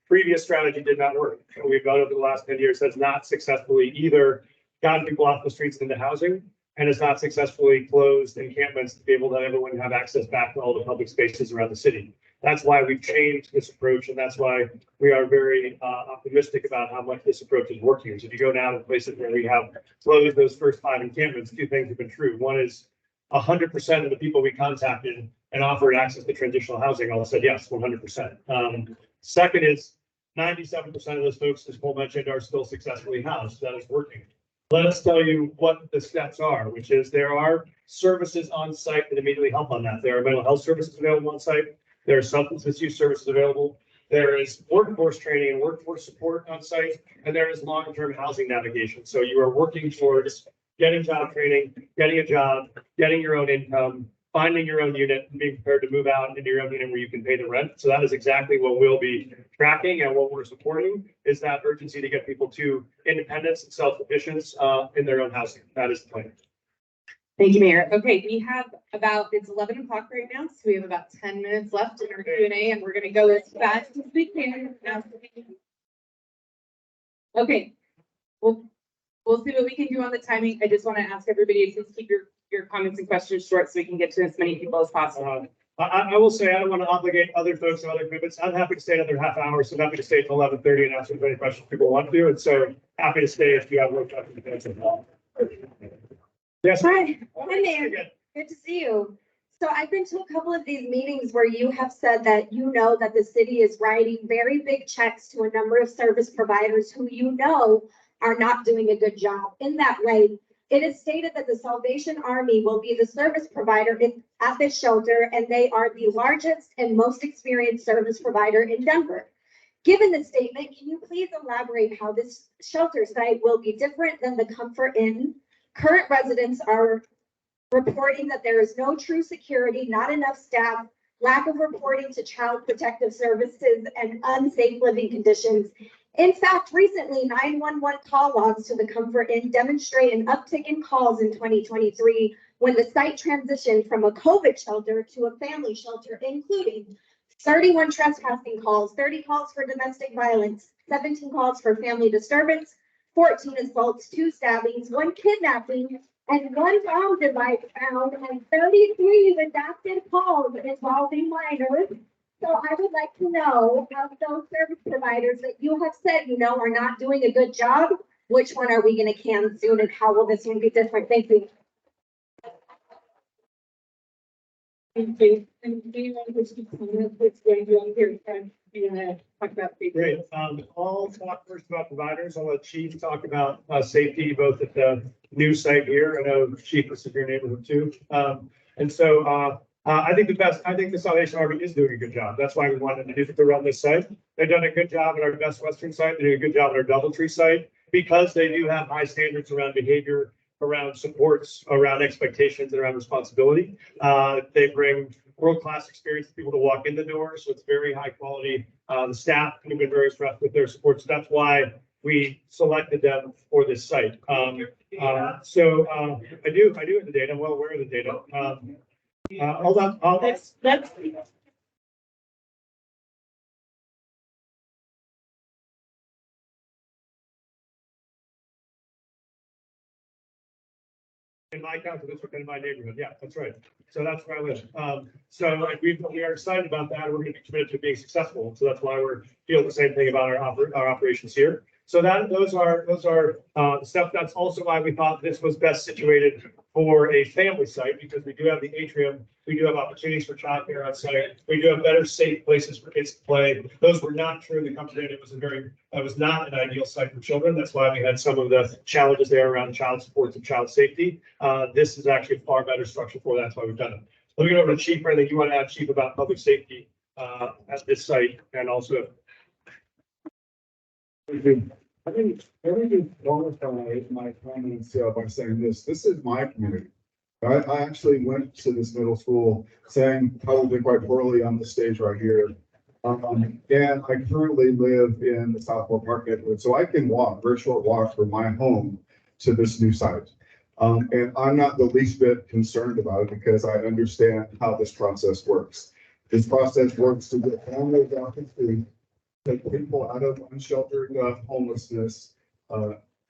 [SPEAKER 5] previous strategy did not work. What we've done over the last 10 years has not successfully either gotten people off the streets into housing, and has not successfully closed encampments to be able to let everyone have access back to all the public spaces around the city. That's why we've changed this approach, and that's why we are very optimistic about how much this approach is working. So if you go now to places where we have closed those first 5 encampments, 2 things have been true. One is 100% of the people we contacted and offered access to transitional housing all said yes, 100%. Second is 97% of those folks, as Cole mentioned, are still successfully housed. That is working. Let us tell you what the steps are, which is there are services on site that immediately help on that. There are mental health services available on site. There are substance misuse services available. There is workforce training and workforce support on site, and there is long-term housing navigation. So you are working towards getting job training, getting a job, getting your own income, finding your own unit, and being prepared to move out into your own unit where you can pay the rent. So that is exactly what we'll be tracking, and what we're supporting is that urgency to get people to independence and self-sufficiency in their own housing. That is the plan.
[SPEAKER 10] Thank you, Mayor. Okay, we have it's 11 o'clock right now, so we have about 10 minutes left in our Q&A, and we're gonna go as fast as we can. Okay, we'll see what we can do on the timing. I just want to ask everybody to keep your comments and questions short so we can get to as many people as possible.
[SPEAKER 5] I will say, I don't want to obligate other folks or other commitments. I'm happy to stay another half hour, so happy to stay till 11:30 and answer any questions people want to. And so happy to stay if you have work. Yes.
[SPEAKER 13] Hi, Mayor. Good to see you. So I've been to a couple of these meetings where you have said that you know that the city is writing very big checks to a number of service providers who you know are not doing a good job. In that way, it is stated that the Salvation Army will be the service provider at this shelter, and they are the largest and most experienced service provider in Denver. Given the statement, can you please elaborate how this shelter site will be different than the Comfort Inn? Current residents are reporting that there is no true security, not enough staff, lack of reporting to child protective services, and unsafe living conditions. In fact, recently 911 call logs to the Comfort Inn demonstrate an uptick in calls in 2023 when the site transitioned from a COVID shelter to a family shelter, including 31 trespassing calls, 30 calls for domestic violence, 17 calls for family disturbance, 14 assaults, 2 stabbings, 1 kidnapping, and 1 phone device found, and 33 redacted calls involving minors. So I would like to know of those service providers that you have said, you know, are not doing a good job, which one are we going to can soon, and how will this one be different? Thank you.
[SPEAKER 10] Okay, and anyone who's going to on here, be ahead, talk about.
[SPEAKER 5] Great. I'll talk first about providers. I'll let Chief talk about safety, both at the new site here. I know Chief is in your neighborhood too. I think the Salvation Army is doing a good job. That's why we wanted to run this site. They've done a good job at our Best Western site. They're doing a good job at our Doubletree site because they do have high standards around behavior, around supports, around expectations, and around responsibility. They bring world-class experience to people to walk in the door, so it's very high quality. The staff have been very impressed with their support, so that's why we selected them for this site. I do have the data. I'm well aware of the data. Hold on.
[SPEAKER 3] Let's.
[SPEAKER 5] In my council district and in my neighborhood. Yeah, that's right. So that's where I live. We are excited about that. We're going to be committed to being successful. So that's why we're feeling the same thing about our operations here. So those are the stuff. That's also why we thought this was best situated for a family site, because we do have the atrium. We do have opportunities for childcare on site. We do have better safe places for kids to play. Those were not true. The company, it was not an ideal site for children. That's why we had some of the challenges there around child supports and child safety. This is actually a far better structure for that. That's why we've done it. Let me go over to Chief. Anything you want to add, Chief, about public safety at this site, and also.
[SPEAKER 14] I think everything qualify my comments by saying this is my community. I actually went to this middle school saying probably quite poorly on the stage right here. And I currently live in the Southport Park neighborhood, so I can walk, very short walk from my home to this new site. And I'm not the least bit concerned about it because I understand how this process works. This process works to get families off the street, take people out of unsheltered homelessness,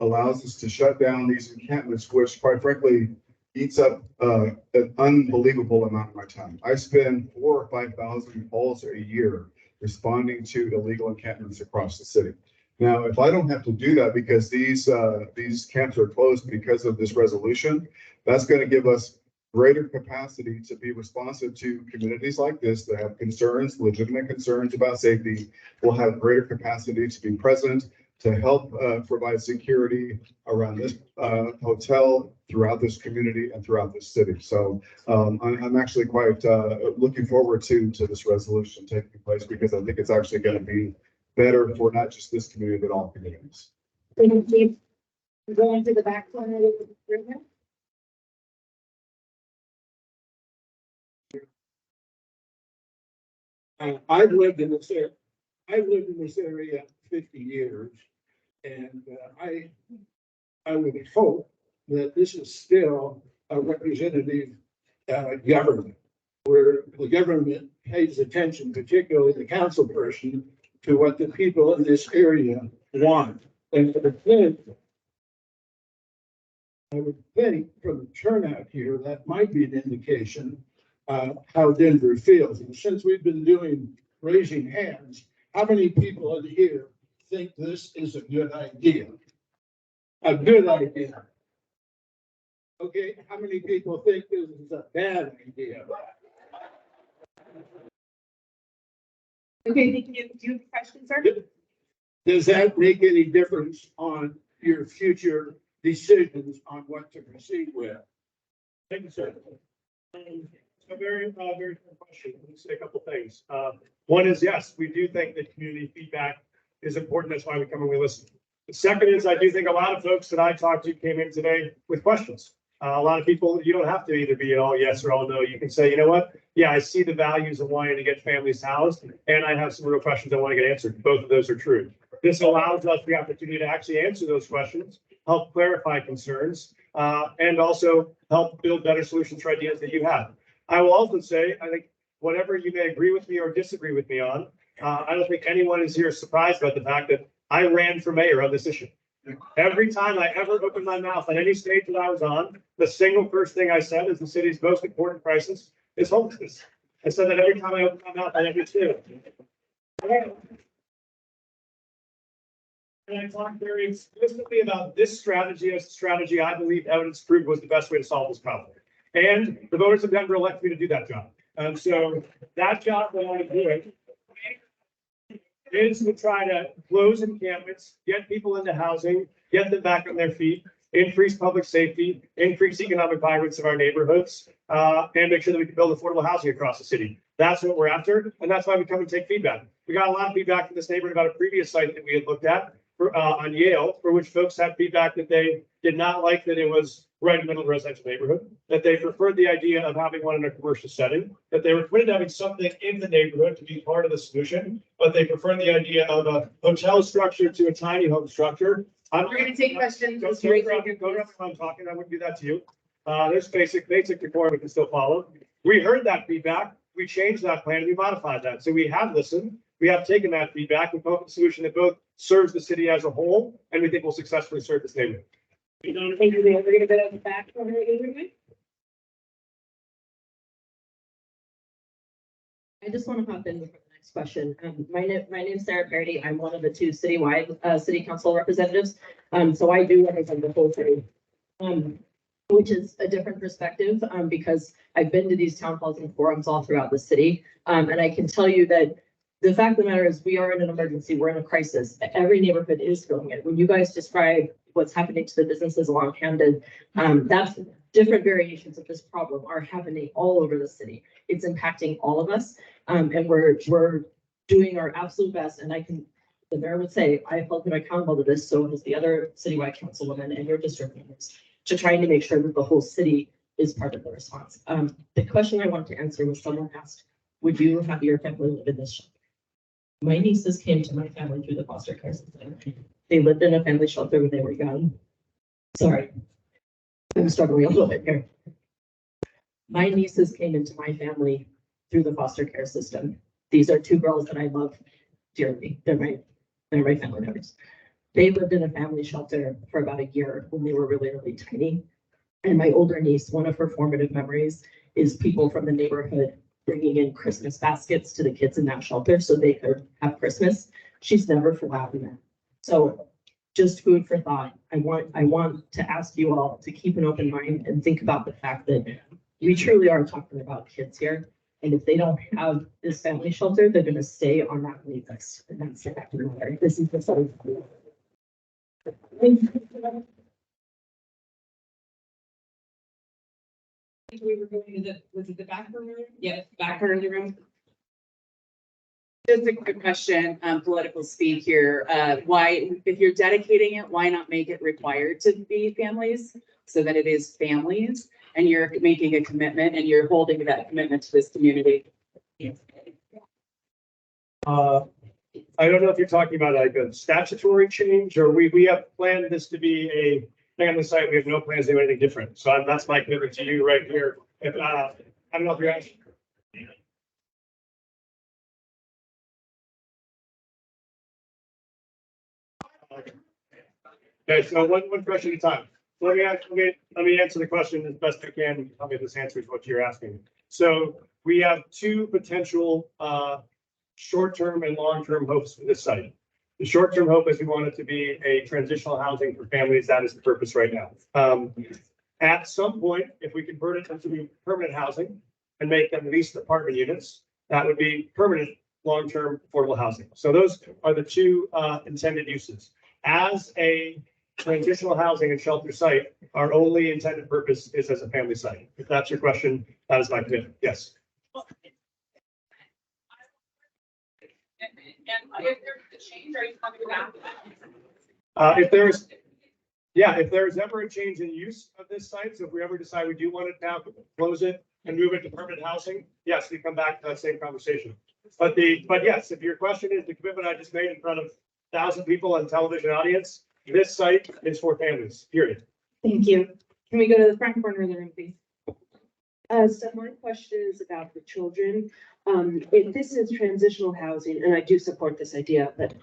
[SPEAKER 14] allows us to shut down these encampments, which quite frankly eats up an unbelievable amount of my time. I spend 4,000 or 5,000 calls a year responding to illegal encampments across the city. Now, if I don't have to do that because these camps are closed because of this resolution, that's going to give us greater capacity to be responsive to communities like this that have concerns, legitimate concerns about safety. We'll have greater capacity to be present, to help provide security around this hotel, throughout this community, and throughout this city. So I'm actually quite looking forward to this resolution taking place, because I think it's actually going to be better for not just this community, but all communities.
[SPEAKER 13] Thank you. Going to the back corner of the room.
[SPEAKER 12] I've lived in this area 50 years, and I would hope that this is still a representative government, where the government pays attention, particularly the council person, to what the people in this area want. And I would think from the turnout here, that might be an indication how Denver feels. And since we've been doing raising hands, how many people in here think this is a good idea? A good idea. Okay, how many people think this is a bad idea?
[SPEAKER 10] Okay, do you have questions, sir?
[SPEAKER 12] Does that make any difference on your future decisions on what to proceed with?
[SPEAKER 5] Thank you, sir. A very fair question. Let me say a couple things. One is, yes, we do think that community feedback is important. That's why we come and we listen. The second is, I do think a lot of folks that I talked to came in today with questions. A lot of people, you don't have to either be an all yes or all no. You can say, you know what? Yeah, I see the values of wanting to get families housed, and I have some real questions I want to get answered. Both of those are true. This allows us the opportunity to actually answer those questions, help clarify concerns, and also help build better solutions for ideas that you have. I will also say, I think whatever you may agree with me or disagree with me on, I don't think anyone is here surprised about the fact that I ran for mayor on this issue. Every time I ever opened my mouth on any stage that I was on, the single first thing I said is the city's most important crisis is homelessness. I said that every time I opened my mouth on every stage. And I talked very explicitly about this strategy as a strategy I believe evidence proved was the best way to solve this problem. And the voters of Denver elected me to do that job. And so that job that I'm doing is to try to close encampments, get people into housing, get them back on their feet, increase public safety, increase economic vibrance of our neighborhoods, and make sure that we can build affordable housing across the city. That's what we're after, and that's why we come and take feedback. We got a lot of feedback from this neighborhood about a previous site that we had looked at on Yale, for which folks had feedback that they did not like that it was right in the middle of a residential neighborhood, that they preferred the idea of having one in a commercial setting, that they were committed to having something in the neighborhood to be part of the solution, but they preferred the idea of a hotel structure to a tiny home structure.
[SPEAKER 10] We're gonna take questions.
[SPEAKER 5] Don't interrupt me when I'm talking. I wouldn't do that to you. There's basic decorum we can still follow. We heard that feedback. We changed that plan. We modified that. So we have listened. We have taken that feedback and come up with a solution that both serves the city as a whole, and we think will successfully serve this neighborhood.
[SPEAKER 3] Thank you. We're gonna go to the back over here.
[SPEAKER 15] I just want to hop in with the next question. My name is Sarah Parody. I'm one of the two citywide city council representatives. So I do represent the whole city, which is a different perspective because I've been to these town halls and forums all throughout the city. And I can tell you that the fact of the matter is we are in an emergency. We're in a crisis. Every neighborhood is feeling it. When you guys describe what's happening to the businesses along Camden, that's different variations of this problem are happening all over the city. It's impacting all of us. And we're doing our absolute best. And the mayor would say, I hold him accountable to this. So does the other citywide councilwoman and your district members to trying to make sure that the whole city is part of the response. The question I wanted to answer was someone asked, would you have your family live in this shelter? My nieces came to my family through the foster care system. They lived in a family shelter when they were young. Sorry, I'm struggling a little bit here. My nieces came into my family through the foster care system. These are two girls that I love dearly. They're my family members. They lived in a family shelter for about a year when they were really, really tiny. And my older niece, one of her formative memories is people from the neighborhood bringing in Christmas baskets to the kids in that shelter so they could have Christmas. She's never forgotten that. So just food for thought. I want to ask you all to keep an open mind and think about the fact that we truly are talking about kids here. And if they don't have this family shelter, they're going to stay on that wait list. And that's the fact of the matter. This is the sort of.
[SPEAKER 10] We were going to was it the back room? Yeah, back part of the room. Just a quick question, political speak here. Why, if you're dedicating it, why not make it required to be families so that it is families and you're making a commitment and you're holding that commitment to this community?
[SPEAKER 5] I don't know if you're talking about like a statutory change or we have planned this to be a family site. We have no plans to do anything different. So that's my commitment to you right here. If, I don't know if you're actually. Okay, so one question at a time. Let me answer the question as best I can. Tell me if this answers what you're asking. So we have two potential short-term and long-term hopes for this site. The short-term hope is we want it to be a transitional housing for families. That is the purpose right now. At some point, if we convert it into permanent housing and make them leased apartment units, that would be permanent long-term affordable housing. So those are the two intended uses. As a transitional housing and shelter site, our only intended purpose is as a family site. If that's your question, that is my commitment. Yes.
[SPEAKER 10] And if there's a change, are you talking about?
[SPEAKER 5] If there's ever a change in use of this site, so if we ever decide we do want it now, close it and move it to permanent housing, yes, we come back to that same conversation. But yes, if your question is the commitment I just made in front of 1,000 people on television audience, this site is for families, period.
[SPEAKER 15] Thank you.
[SPEAKER 10] Can we go to the front corner of the room, please?
[SPEAKER 16] So my question is about the children. If this is transitional housing, and I do support this idea, but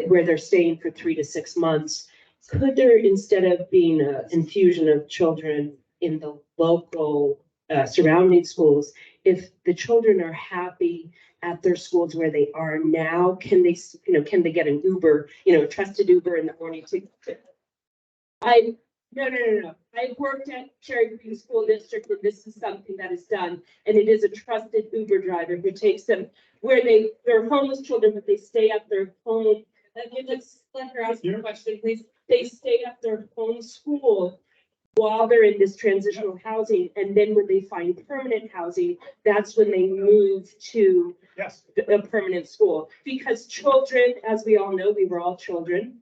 [SPEAKER 16] where they're staying for 3 to 6 months, could there, instead of being an infusion of children in the local surrounding schools, if the children are happy at their schools where they are now, can they get an Uber, a trusted Uber in the morning to? No. I worked at Cherry Green School District, and this is something that is done. And it is a trusted Uber driver who takes them where they're homeless children, but they stay at their home. Let's let her ask a question, please. They stay at their home school while they're in this transitional housing. And then when they find permanent housing, that's when they move to
[SPEAKER 5] Yes.
[SPEAKER 16] a permanent school. Because children, as we all know, we were all children,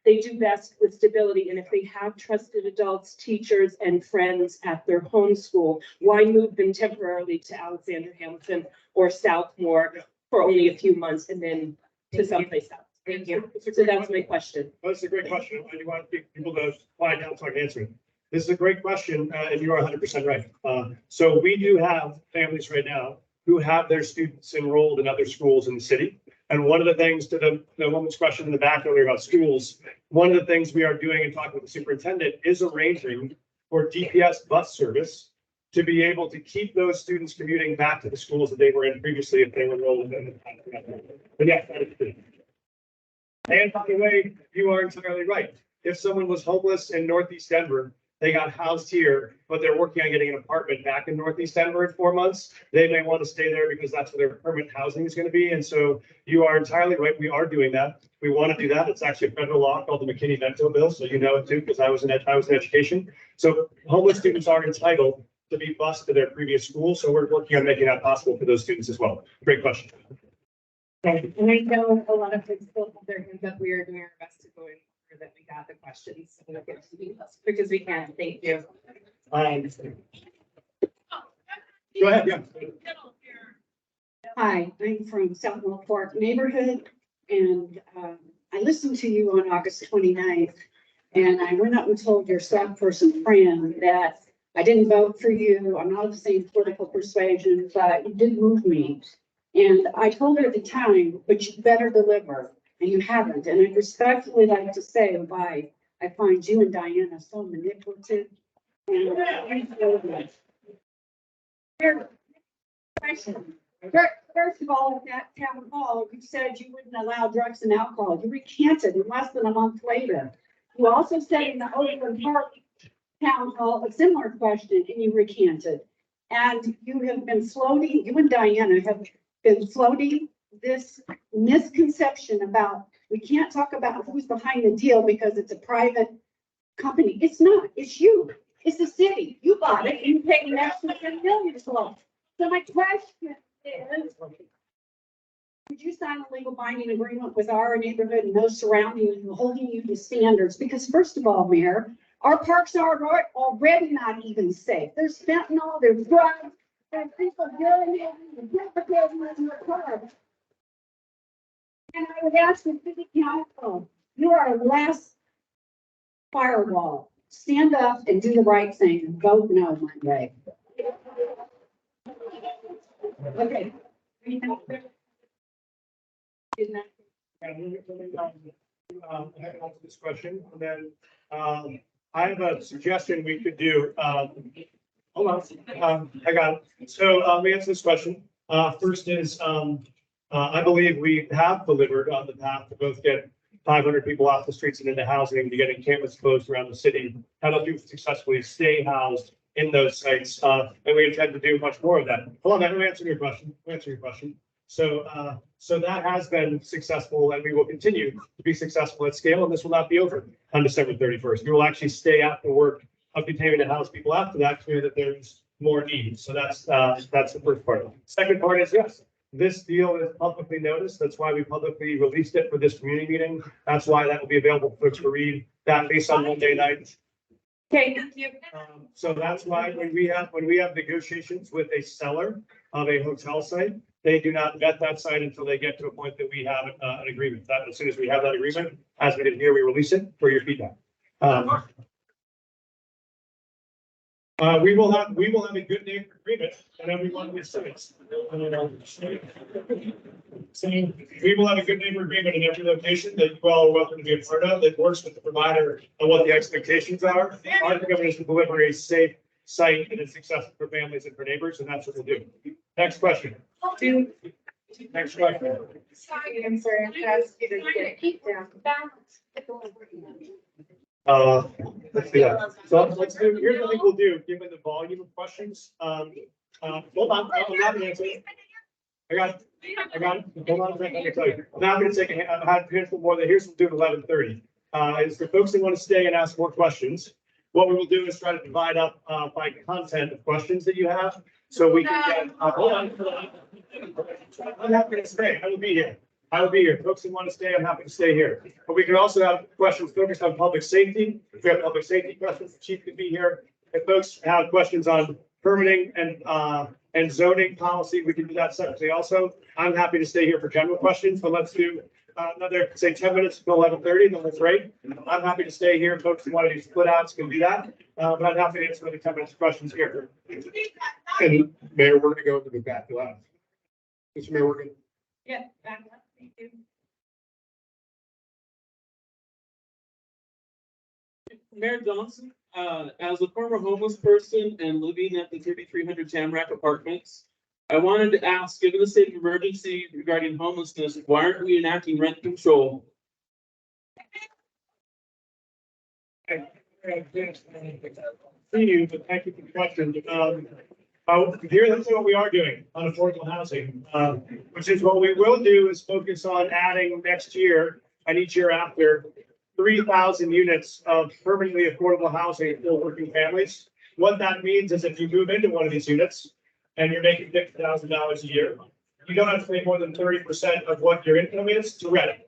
[SPEAKER 16] they do best with stability. And if they have trusted adults, teachers, and friends at their home school, why move them temporarily to Alexander Hamilton or Southmore for only a few months and then to someplace else? Thank you. So that's my question.
[SPEAKER 5] That's a great question. I do want people to find out so I can answer it. This is a great question, and you are 100% right. So we do have families right now who have their students enrolled in other schools in the city. And one of the things to the woman's question in the back earlier about schools, one of the things we are doing and talking with the superintendent is arranging for DPS bus service to be able to keep those students commuting back to the schools that they were in previously if they were enrolled in the. But yes, that is true. And by the way, you are entirely right. If someone was homeless in Northeast Denver, they got housed here, but they're working on getting an apartment back in Northeast Denver in 4 months, they may want to stay there because that's where their permanent housing is going to be. And so you are entirely right. We are doing that. We want to do that. It's actually a federal law called the McKinney-Vento bill. So you know it too, because I was in education. So homeless students are entitled to be bused to their previous school. So we're working on making that possible for those students as well. Great question.
[SPEAKER 10] And I know a lot of folks still have their hands up. We are doing our best to go in order that we got the questions and we'll get to the because we can. Thank you.
[SPEAKER 5] Go ahead. Yeah.
[SPEAKER 8] Hi, I'm from South Mill Park neighborhood, and I listened to you on August 29th, and I went up and told your staff person, Fran, that I didn't vote for you. I'm not of the same political persuasion, but you did move me. And I told her at the time, but you better deliver, and you haven't. And I'd respectfully like to say why I find you and Diana so manipulative. And First of all, at that town hall, you said you wouldn't allow drugs and alcohol. You recanted in less than a month later. You also said in the Overland Park town hall, a similar question, and you recanted. And you have been floating, you and Diana have been floating this misconception about, we can't talk about who's behind the deal because it's a private company. It's not, it's you. It's the city. You bought it and you paid an extra $10 million for it. So my question is, would you sign a legal binding agreement with our neighborhood and those surrounding you, holding you to standards? Because first of all, Mayor, our parks are already not even safe. There's fentanyl, there's drugs, there's people urinating and defecating in your park. And I would ask the city council, you are a last firewall. Stand up and do the right thing and vote no Monday. Okay.
[SPEAKER 5] Answer this question, and then I have a suggestion we could do. Hold on, I got it. So let me answer this question. First is I believe we have delivered on the path to both get 500 people off the streets and into housing, to get encampments closed around the city. How to do successfully stay housed in those sites, and we intend to do much more of that. Hold on, let me answer your question. So, so that has been successful, and we will continue to be successful at scale, and this will not be over on December 31st. We will actually stay at the work of continuing to house people after that, clear that there's more need. So that's the first part. Second part is, yes, this deal is publicly noticed. That's why we publicly released it for this community meeting. That's why that will be available for folks to read that based on Monday night.
[SPEAKER 10] Okay, thank you.
[SPEAKER 5] So that's why when we have negotiations with a seller of a hotel site, they do not vet that site until they get to a point that we have an agreement. That as soon as we have that agreement, as we did here, we release it for your feedback. We will have a good neighbor agreement on every one of these sites. So we will have a good neighbor agreement in every location that you all are welcome to be a part of, that works with the provider on what the expectations are. Our commitment is to deliver a safe site that is successful for families and for neighbors, and that's what we'll do. Next question. Next question. Let's do that. So let's do, here's what I think we'll do, given the volume of questions. Hold on, I'm not gonna answer. I got it. Hold on a second, I can tell you. I'm not gonna take a handful more than, here's what we'll do at 11:30. Is for folks that want to stay and ask more questions. What we will do is try to divide up, by content of questions that you have. So we can get, hold on. I'm happy to stay. I will be here. I will be here. Folks who want to stay, I'm happy to stay here. But we can also have questions focused on public safety. If we have public safety questions, the chief could be here. If folks have questions on permitting and zoning policy, we can do that separately also. I'm happy to stay here for general questions, but let's do another, say, 10 minutes until 11:30, then let's break. I'm happy to stay here. Folks who want to do split outs can do that. But I'm happy to answer the 10 minutes questions here.
[SPEAKER 14] And Mayor, we're gonna go into the back left. Mr. Mayor, we're gonna.
[SPEAKER 10] Yeah, back up. Thank you.
[SPEAKER 17] Mayor Johnson, as a former homeless person and living at the 3300 Tamarack Apartments, I wanted to ask, given the state of emergency regarding homelessness, why aren't we enacting rent control?
[SPEAKER 5] See you, but thank you for the question. Here, that's what we are doing on affordable housing, which is what we will do is focus on adding next year and each year after 3,000 units of permanently affordable housing for working families. What that means is if you move into one of these units and you're making $50,000 a year, you don't have to pay more than 30% of what your income is to rent.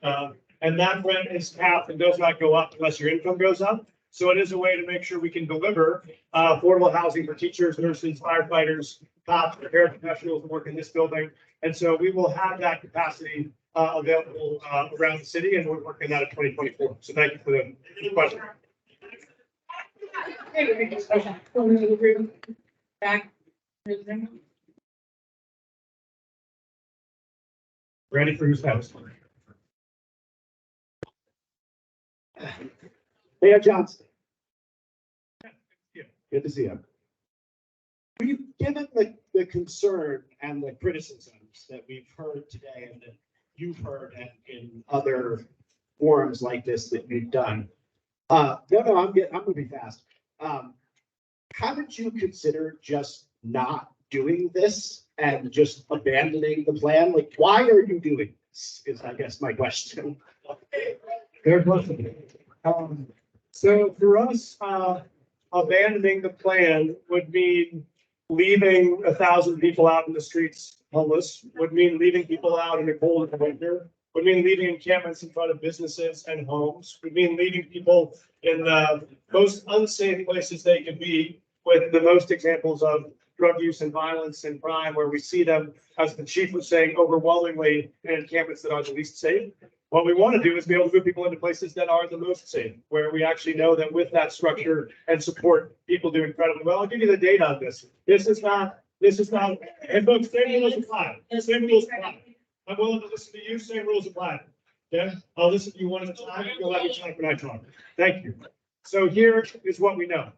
[SPEAKER 5] And that rent is capped and does not go up unless your income goes up. So it is a way to make sure we can deliver affordable housing for teachers, nurses, firefighters, cops, repair professionals who work in this building. And so we will have that capacity available around the city, and we're working on it 2024. So thank you for the question.
[SPEAKER 10] Back.
[SPEAKER 5] Ready for who's next?
[SPEAKER 9] Mayor Johnson. Good to see you. Given the concern and the criticisms that we've heard today and that you've heard in other forums like this that you've done. I'm gonna be fast. Haven't you considered just not doing this and just abandoning the plan? Like, why are you doing this? Is I guess my question.
[SPEAKER 5] Fair question. So for us, abandoning the plan would mean leaving 1,000 people out in the streets homeless, would mean leaving people out in the cold in the winter, would mean leaving encampments in front of businesses and homes, would mean leaving people in the most unsafe places they could be, with the most examples of drug use and violence and crime, where we see them, as the chief was saying, overwhelmingly in encampments that are the least safe. What we want to do is be able to move people into places that are the most safe, where we actually know that with that structure and support, people do incredibly well. I'll give you the data on this. This is not, and folks, same rules apply. Same rules apply. I'm willing to listen to you, same rules apply. Yeah, I'll listen to you one at a time, and you'll let me talk when I talk. Thank you. So here is what we know,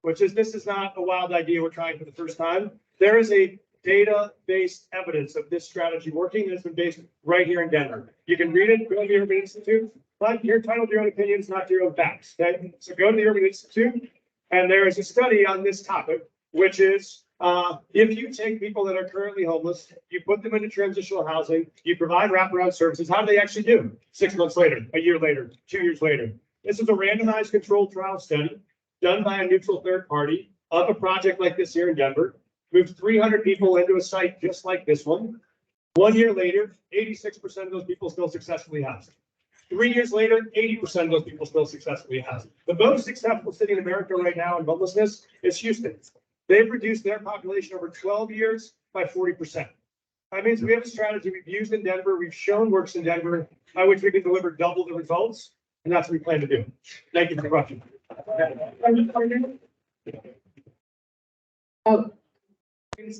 [SPEAKER 5] which is this is not a wild idea we're trying for the first time. There is a data-based evidence of this strategy working that's been based right here in Denver. You can read it, go to the Urban Institute, but you're entitled to your own opinions, not to your own facts. Okay? So go to the Urban Institute, and there is a study on this topic, which is if you take people that are currently homeless, you put them into transitional housing, you provide wraparound services, how do they actually do 6 months later, a year later, 2 years later? This is a randomized controlled trial study done by a neutral third party of a project like this here in Denver. Moved 300 people into a site just like this one. 1 year later, 86% of those people still successfully housed. 3 years later, 80% of those people still successfully housed. The most successful city in America right now in homelessness is Houston. They've reduced their population over 12 years by 40%. That means we have a strategy we've used in Denver, we've shown works in Denver, by which we can deliver double the results, and that's what we plan to do. Thank you for the question.
[SPEAKER 10] Oh,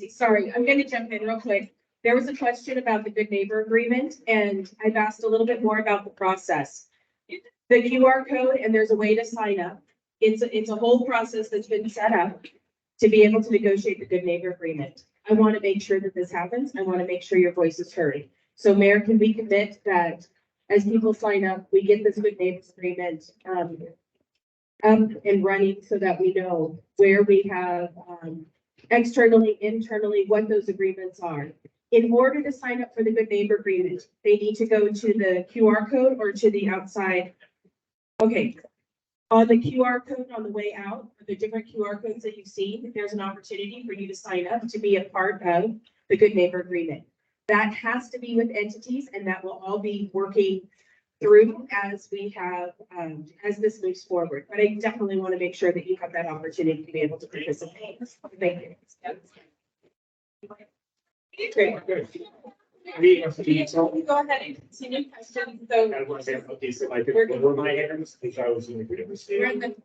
[SPEAKER 10] sorry, I'm going to jump in real quick. There was a question about the Good Neighbor Agreement, and I've asked a little bit more about the process. The QR code, and there's a way to sign up. It's a whole process that's been set up to be able to negotiate the Good Neighbor Agreement. I want to make sure that this happens. I want to make sure your voice is heard. So Mayor, can we commit that as people sign up, we get this Good Neighbor Agreement
[SPEAKER 16] up and running so that we know where we have, externally, internally, what those agreements are. In order to sign up for the Good Neighbor Agreement, they need to go to the QR code or to the outside. Okay, on the QR code on the way out, or the different QR codes that you see, there's an opportunity for you to sign up to be a part of the Good Neighbor Agreement. That has to be with entities, and that will all be working through as we have, as this moves forward. But I definitely want to make sure that you have that opportunity to be able to participate. Thank you.
[SPEAKER 3] Great. Go ahead and continue questions. So
[SPEAKER 5] I want to say, okay, so I could lower my hands, because I was in the group.
[SPEAKER 3] we're in the,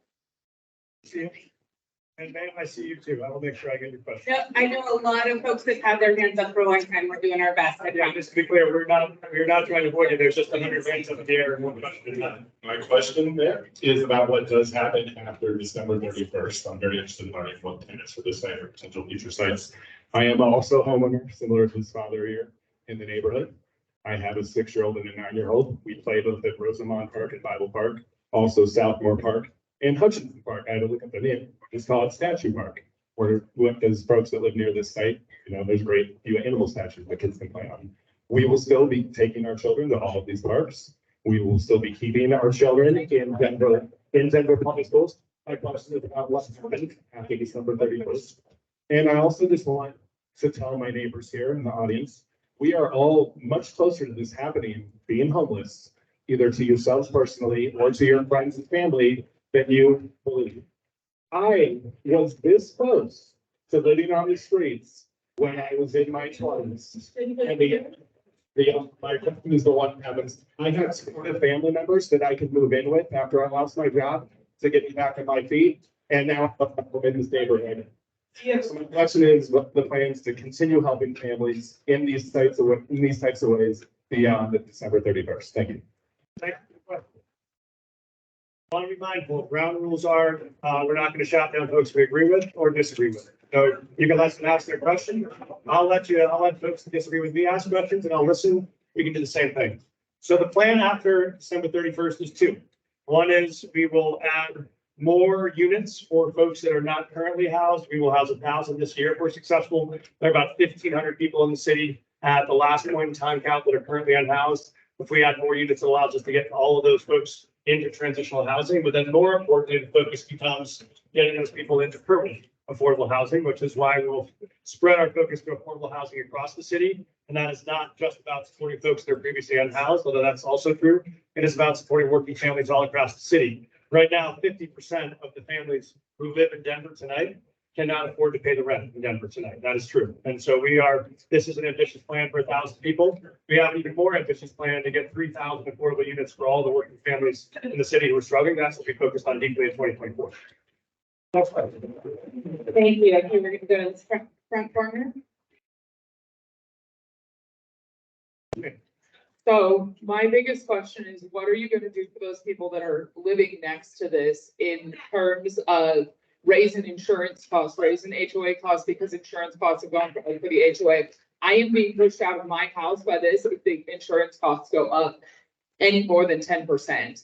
[SPEAKER 5] And ma'am, I see you too. I will make sure I get your question.
[SPEAKER 10] Yep, I know a lot of folks that have their hands up for a long time. We're doing our best.
[SPEAKER 5] Yeah, just to be clear, we're not trying to avoid it. There's just 100 hands up in the air and one question.
[SPEAKER 18] My question there is about what does happen after December 31st. I'm very interested in learning what tenants for this site or potential future sites. I am also a homeowner, similar to his father here in the neighborhood. I have a 6-year-old and a 9-year-old. We play both at Rosamond Park and Bible Park, also Southmore Park and Hutchinson Park. I had to look up the name. It's called Statue Park, where there's folks that live near this site. You know, there's great few animal statues that kids can play on. We will still be taking our children to all of these parks. We will still be keeping our children in Denver public schools. My question is about what's happening after December 31st. And I also just want to tell my neighbors here in the audience, we are all much closer to this happening, being homeless, either to yourselves personally or to your friends and family than you believe. I was this close to living on the streets when I was in my 20s. And my company is the one that happens. I had supportive family members that I could move in with after I lost my job to get me back on my feet. And now I'm in this neighborhood. So my question is, what the plans to continue helping families in these types of ways beyond the December 31st? Thank you.
[SPEAKER 5] I want to be mindful, ground rules are, we're not going to shout down folks we agree with or disagree with. So you can let them ask their question. I'll let folks that disagree with me ask questions and I'll listen. We can do the same thing. So the plan after December 31st is 2. One is we will add more units for folks that are not currently housed. We will house 1,000 this year if we're successful. There are about 1,500 people in the city at the last point in time count that are currently unhoused. If we add more units, it allows us to get all of those folks into transitional housing, but then more importantly, the focus becomes getting those people into permanent affordable housing, which is why we'll spread our focus to affordable housing across the city. And that is not just about supporting folks that are previously unhoused, although that's also true. It is about supporting working families all across the city. Right now, 50% of the families who live in Denver tonight cannot afford to pay the rent in Denver tonight. That is true. And so this is an ambitious plan for 1,000 people. We have an even more ambitious plan to get 3,000 affordable units for all the working families in the city who are struggling. That's what we focused on deeply in 2024.
[SPEAKER 10] Thank you. I think we're going to go to this front corner. So my biggest question is, what are you going to do for those people that are living next to this in terms of raising insurance costs, raising HOA costs, because insurance costs have gone for the HOA. I am being pushed out of my house by this if the insurance costs go up any more than 10%.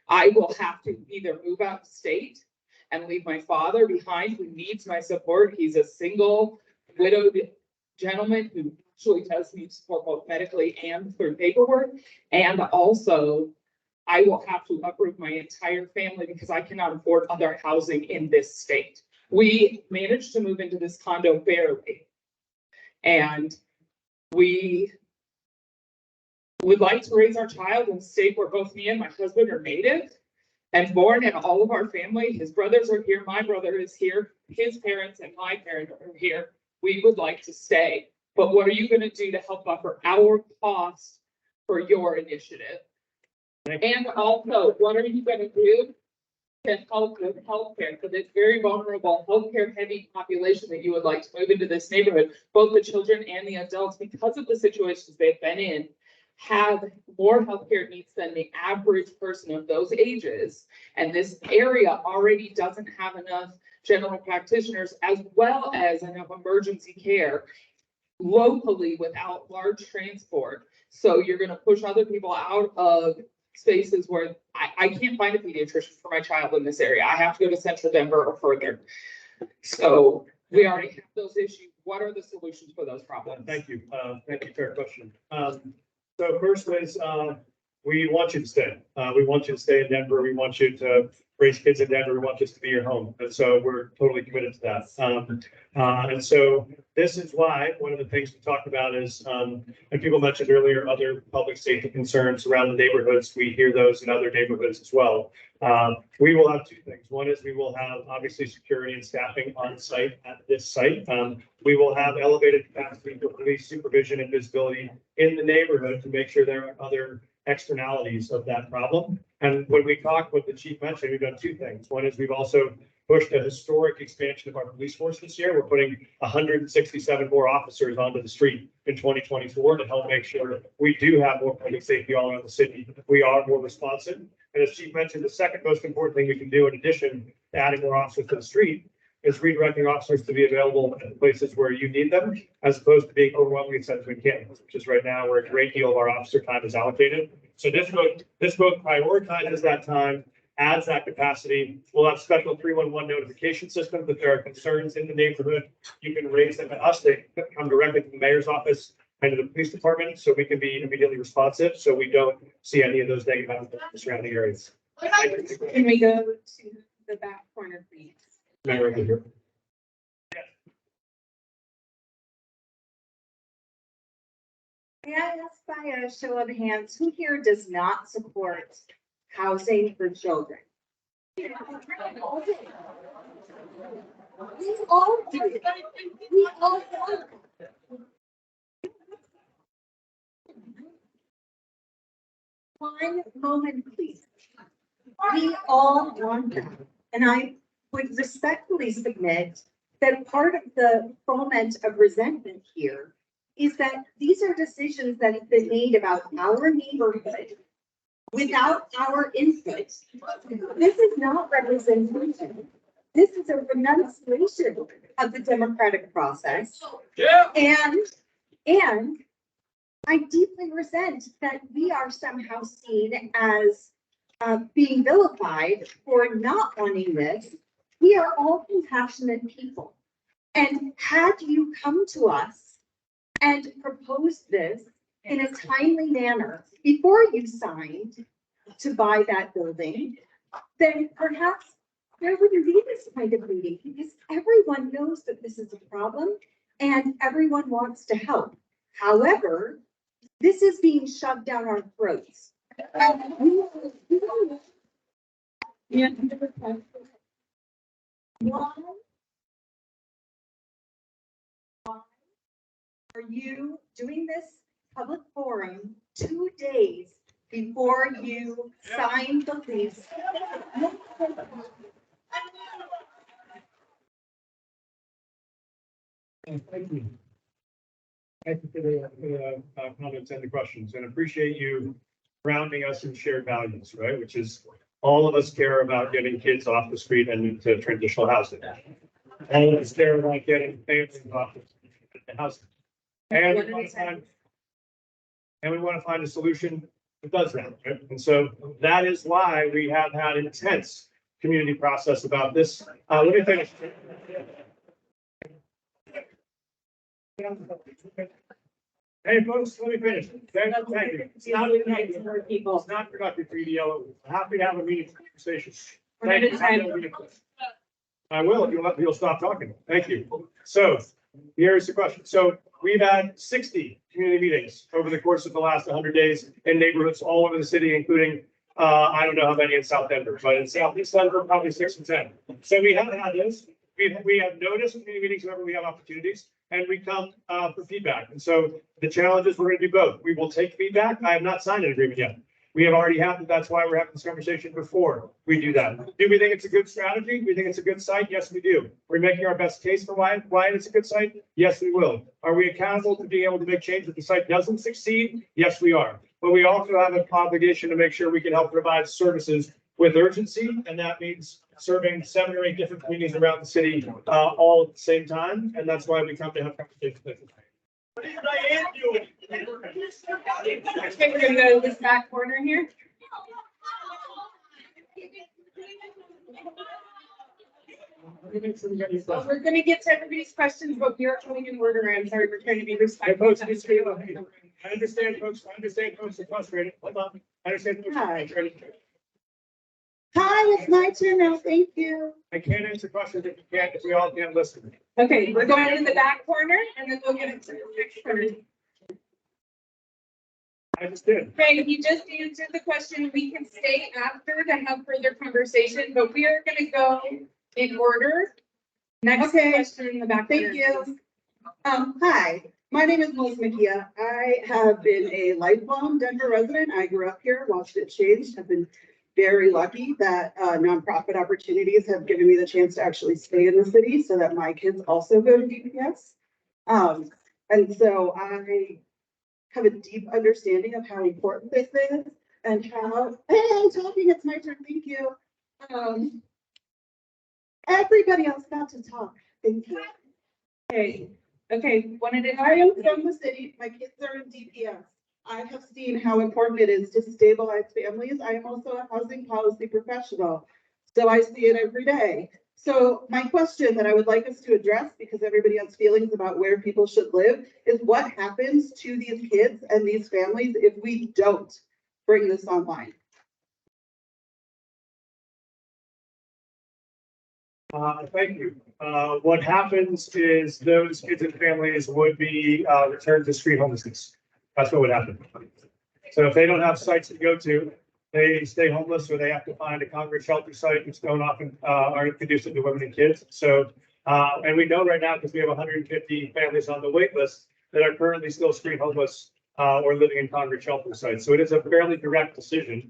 [SPEAKER 10] I will have to either move out of state and leave my father behind who needs my support. He's a single widowed gentleman who actually does need support both medically and through paperwork. And also I will have to uproot my entire family because I cannot afford other housing in this state. We managed to move into this condo barely. And we would like to raise our child in a state where both me and my husband are native and born, and all of our family, his brothers are here, my brother is here, his parents and my parents are here. We would like to stay. But what are you going to do to help buffer our costs for your initiative? And also, what are you going to do to help with healthcare for this very vulnerable healthcare heavy population that you would like to move into this neighborhood? Both the children and the adults, because of the situations they've been in, have more healthcare needs than the average person of those ages. And this area already doesn't have enough general practitioners as well as enough emergency care locally without large transport. So you're going to push other people out of spaces where I can't find a pediatrician for my child in this area. I have to go to Central Denver or further. So we already have those issues. What are the solutions for those problems?
[SPEAKER 5] Thank you. Fair question. So first is, we want you to stay. We want you to stay in Denver. We want you to raise kids in Denver. We want this to be your home. And so we're totally committed to that. And so this is why one of the things we talked about is, and people mentioned earlier, other public safety concerns around the neighborhoods. We hear those in other neighborhoods as well. We will have two things. One is we will have obviously security and staffing on site at this site. We will have elevated capacity for police supervision and visibility in the neighborhood to make sure there are other externalities of that problem. And when we talk, what the chief mentioned, we've done two things. One is we've also pushed a historic expansion of our police force this year. We're putting 167 more officers onto the street in 2024 to help make sure we do have more public safety all around the city. We are more responsive. And as chief mentioned, the second most important thing we can do in addition to adding more officers to the street is redirecting officers to be available at places where you need them, as opposed to being overwhelmingly sent between campuses, which is right now where a great deal of our officer time is allocated. So this both prioritizes that time, adds that capacity. We'll have special 311 notification systems if there are concerns in the neighborhood. You can raise them to us. They come directly to the mayor's office and to the police department, so we can be immediately responsive, so we don't see any of those negative outcomes in the surrounding areas.
[SPEAKER 10] Can we go to the back corner, please?
[SPEAKER 5] Mayor, over here.
[SPEAKER 19] May I ask by a show of hands, who here does not support housing for children? We all do. We all want. One moment, please. We all want that. And I would respectfully submit that part of the foment of resentment here is that these are decisions that have been made about our neighborhood without our input. This is not representation. This is a renunciation of the democratic process.
[SPEAKER 17] Yeah.
[SPEAKER 19] And I deeply resent that we are somehow seen as being vilified for not wanting this. We are all compassionate people. And had you come to us and proposed this in a timely manner before you signed to buy that building, then perhaps there wouldn't be this kind of meeting, because everyone knows that this is a problem and everyone wants to help. However, this is being shoved down our throats.
[SPEAKER 10] Yeah.
[SPEAKER 19] Why are you doing this public forum 2 days before you sign the lease?
[SPEAKER 5] Thank you. Thank you for the comments and the questions, and appreciate you grounding us in shared values, right? Which is all of us care about getting kids off the street and into transitional housing. All of us care about getting families off the street and housing. And we want to find a solution that does that, right? And so that is why we have had intense community process about this. Let me finish. Hey, folks, let me finish. Thank you. It's not productive for you to yell. I'm happy to have a meaningful conversation. Thank you. I will if you'll stop talking. Thank you. So here's the question. So we've had 60 community meetings over the course of the last 100 days in neighborhoods all over the city, including I don't know how many in South Denver, but in Southeast Denver, probably 6 and 10. So we have had this. We have noticed community meetings whenever we have opportunities, and we come for feedback. And so the challenge is we're going to do both. We will take feedback. I have not signed an agreement yet. We have already had, that's why we're having this conversation before we do that. Do we think it's a good strategy? We think it's a good site? Yes, we do. We're making our best case for why it's a good site? Yes, we will. Are we accountable to being able to make change if the site doesn't succeed? Yes, we are. But we also have an obligation to make sure we can help provide services with urgency, and that means serving 7 or 8 different communities around the city all at the same time, and that's why we come to have conversations like this.
[SPEAKER 10] Okay, we're gonna go to this back corner here. Well, we're gonna get to everybody's questions, but we are going in order. I'm sorry, we're trying to be
[SPEAKER 5] Hey,
[SPEAKER 10] respectful.
[SPEAKER 5] folks, I understand folks are frustrated. Hold on. I understand. Folks are frustrated.
[SPEAKER 6] Hi, it's my turn now. Thank you.
[SPEAKER 5] I can't answer questions if we all can't listen.
[SPEAKER 10] Okay, we're going in the back corner and then we'll get into the next corner.
[SPEAKER 5] I just did.
[SPEAKER 10] Okay, he just answered the question. We can stay after to have further conversation, but we are gonna go in order. Next question in the back.
[SPEAKER 6] Thank you. Hi, my name is Melissa Makia. I have been a lifelong Denver resident. I grew up here, watched it change. I've been very lucky that nonprofit opportunities have given me the chance to actually stay in the city so that my kids also go to DPS. And so I have a deep understanding of how important this is and how, hey, I'm talking, it's my turn, thank you. Everybody else got to talk, thank you.
[SPEAKER 10] Okay, one at a time.
[SPEAKER 6] I am from the city, my kids are in DPS. I have seen how important it is to stabilize families. I am also a housing policy professional, so I see it every day. So my question that I would like us to address, because everybody has feelings about where people should live, is what happens to these kids and these families if we don't bring this online?
[SPEAKER 5] Thank you. What happens is those kids and families would be returned to street homelessness. That's what would happen. So if they don't have sites to go to, they stay homeless, or they have to find a congregate shelter site, which don't often are conducive to women and kids. So, and we know right now, because we have 150 families on the wait list that are currently still street homeless or living in congregate shelter sites. So it is a fairly direct decision.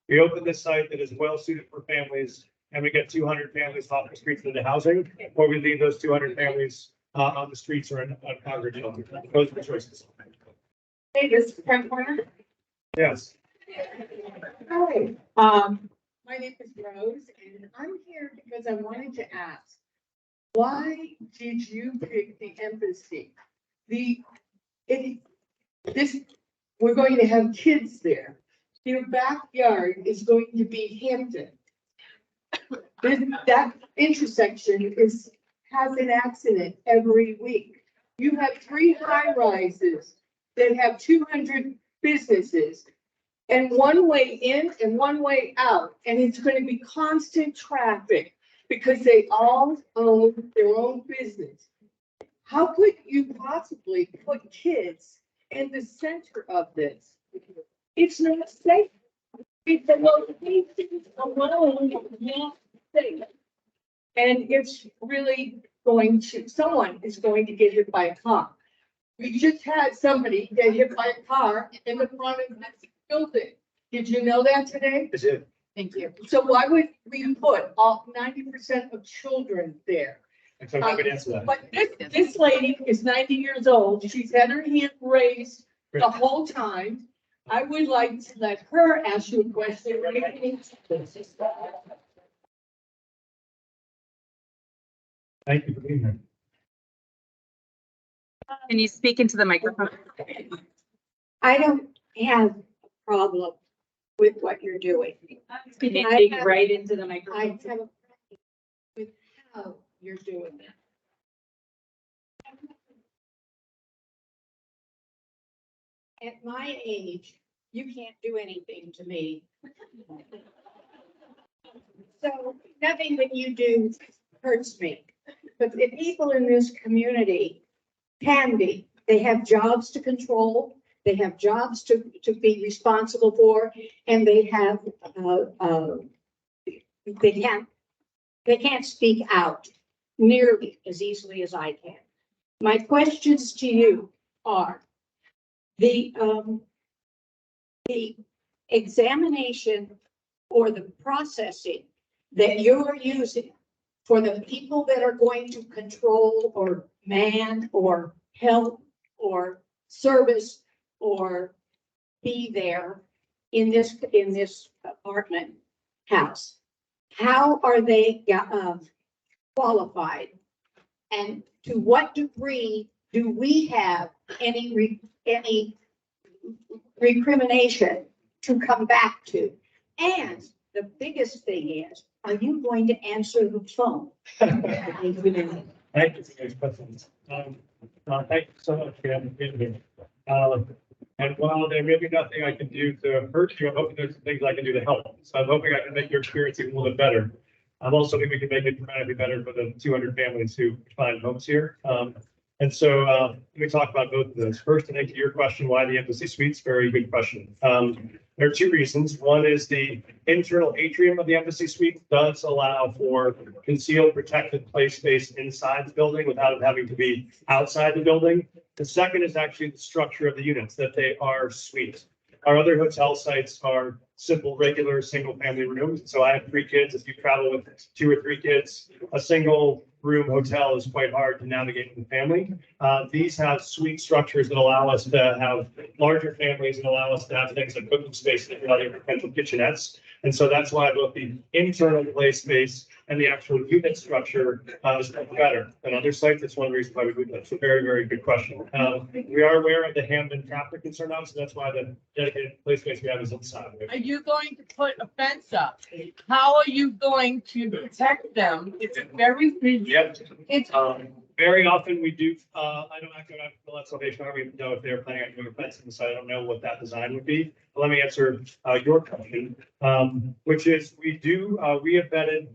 [SPEAKER 5] We open this site that is well suited for families, and we get 200 families off the streets into housing, or we leave those 200 families on the streets or in congregate shelter. Those are the choices.
[SPEAKER 10] Hey, this is front corner.
[SPEAKER 5] Yes.
[SPEAKER 6] Hi, my name is Rose, and I'm here because I wanted to ask, why did you pick the embassy? We're going to have kids there. Your backyard is going to be Hampton. That intersection has an accident every week. You have 3 high rises that have 200 businesses and one way in and one way out. And it's going to be constant traffic because they all own their own business. How could you possibly put kids in the center of this? It's not safe. It's the location alone is not safe. And it's really someone is going to get hit by a car. We just had somebody get hit by a car in the front of this building. Did you know that today?
[SPEAKER 5] I did.
[SPEAKER 10] Thank you. So why would we put all 90% of children there?
[SPEAKER 5] So I'm happy to answer that.
[SPEAKER 10] But this lady is 90 years old. She's had her hand raised the whole time. I would like to let her ask you a question.
[SPEAKER 5] Thank you for being here.
[SPEAKER 4] Can you speak into the microphone?
[SPEAKER 8] I don't have a problem with what you're doing.
[SPEAKER 4] Can you
[SPEAKER 8] I
[SPEAKER 4] speak
[SPEAKER 8] have-
[SPEAKER 4] right into the
[SPEAKER 8] I
[SPEAKER 4] microphone?
[SPEAKER 8] have a problem with how you're doing that. At my age, you can't do anything to me. So nothing that you do hurts me. But the people in this community can be, they have jobs to control, they have jobs to be responsible for, and they have, they can't speak out nearly as easily as I can. My questions to you are, the examination or the processing that you're using for the people that are going to control or man or help or service or be there in this apartment house. How are they qualified? And to what degree do we have any recrimination to come back to? And the biggest thing is, are you going to answer the phone?
[SPEAKER 11] Thank you for those questions. Thank you so much for having me here. And while there may be nothing I can do to hurt you, I'm hoping there's some things I can do to help. So I'm hoping I can make your experience a little bit better. I'm also hoping we can make it dramatically better for the 200 families who find homes here. And so let me talk about both of those. First, to answer your question, why the Embassy Suites? Very good question. There are two reasons. One is the internal atrium of the Embassy Suite does allow for concealed protected play space inside the building without it having to be outside the building. The second is actually the structure of the units, that they are suites. Our other hotel sites are simple, regular, single-family rooms. So I have 3 kids. If you travel with 2 or 3 kids, a single room hotel is quite hard to navigate with the family. These have suite structures that allow us to have larger families and allow us to have things like cooking space and other potential kitchenettes. And so that's why both the internal play space and the actual unit structure is much better than other sites. That's one reason why we do that. So very, very good question. We are aware of the Hamden traffic concern now, so that's why the dedicated play space we have is inside.
[SPEAKER 20] Are you going to put a fence up? How are you going to protect them? It's very busy.
[SPEAKER 11] Yep.
[SPEAKER 20] It's
[SPEAKER 11] Very often we do, I don't actually have to let Salvation Army know if they're planning on doing a fencing, so I don't know what that design would be. But let me answer your question, which is we have vetted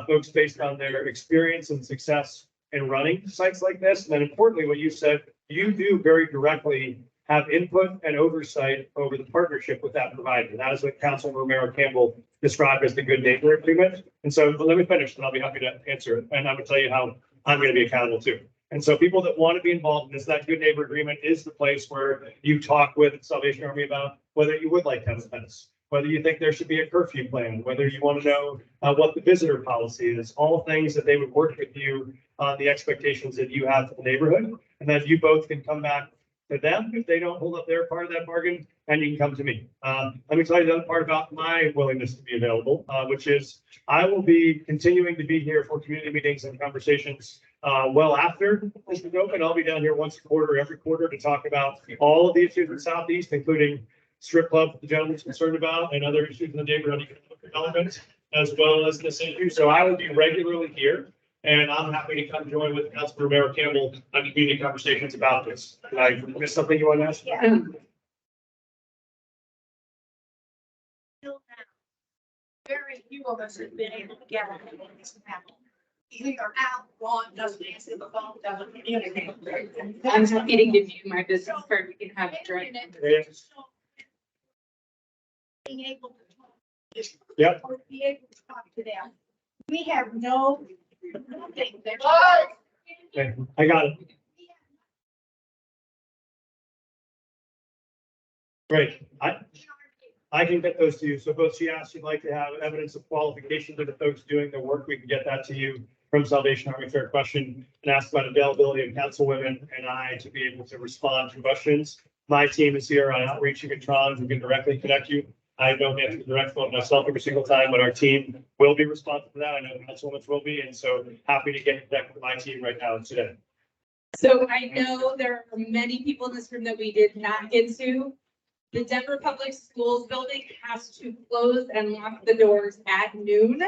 [SPEAKER 11] folks based on their experience and success in running sites like this. And then importantly, what you said, you do very directly have input and oversight over the partnership with that provider. That is what Councilman Romero Campbell described as the good neighbor agreement. And so let me finish and I'll be happy to answer it. And I would tell you how I'm going to be accountable too. And so people that want to be involved in this, that good neighbor agreement is the place where you talk with Salvation Army about whether you would like to have a fence, whether you think there should be a curfew plan, whether you want to know what the visitor policy is, all things that they would work with you on the expectations that you have for the neighborhood. And then you both can come back to them if they don't hold up their part of that bargain, and you can come to me. Let me tell you the other part about my willingness to be available, which is I will be continuing to be here for community meetings and conversations well after this is open. I'll be down here once a quarter, every quarter, to talk about all of the issues in Southeast, including strip club that the gentleman's concerned about and other issues in the neighborhood economic development, as well as this issue. So I will be regularly here. And I'm happy to come join with Councilman Romero Campbell on community conversations about this. Did I miss something you want to ask?
[SPEAKER 8] Yeah. Very few of us have been able to get on this panel. We are out, Ron doesn't answer the phone, doesn't communicate.
[SPEAKER 10] I'm happy to give you my business card. We can have it direct.
[SPEAKER 8] Being able to talk.
[SPEAKER 11] Yep.
[SPEAKER 8] Or be able to talk to them. We have no. Nothing.
[SPEAKER 11] Okay, I got it. Great. I can get those to you. So both she asked, you'd like to have evidence of qualifications of the folks doing the work. We can get that to you from Salvation Army. Fair question. And asked about availability of councilwomen and I to be able to respond to questions. My team is here on outreach and Trons. We can directly connect you. I don't answer the direct phone myself every single time, but our team will be responsive to that. I know councilwomen will be, and so happy to get connected with my team right now today.
[SPEAKER 10] So I know there are many people in this room that we did not get to. The Denver Public Schools building has to close and lock the doors at noon.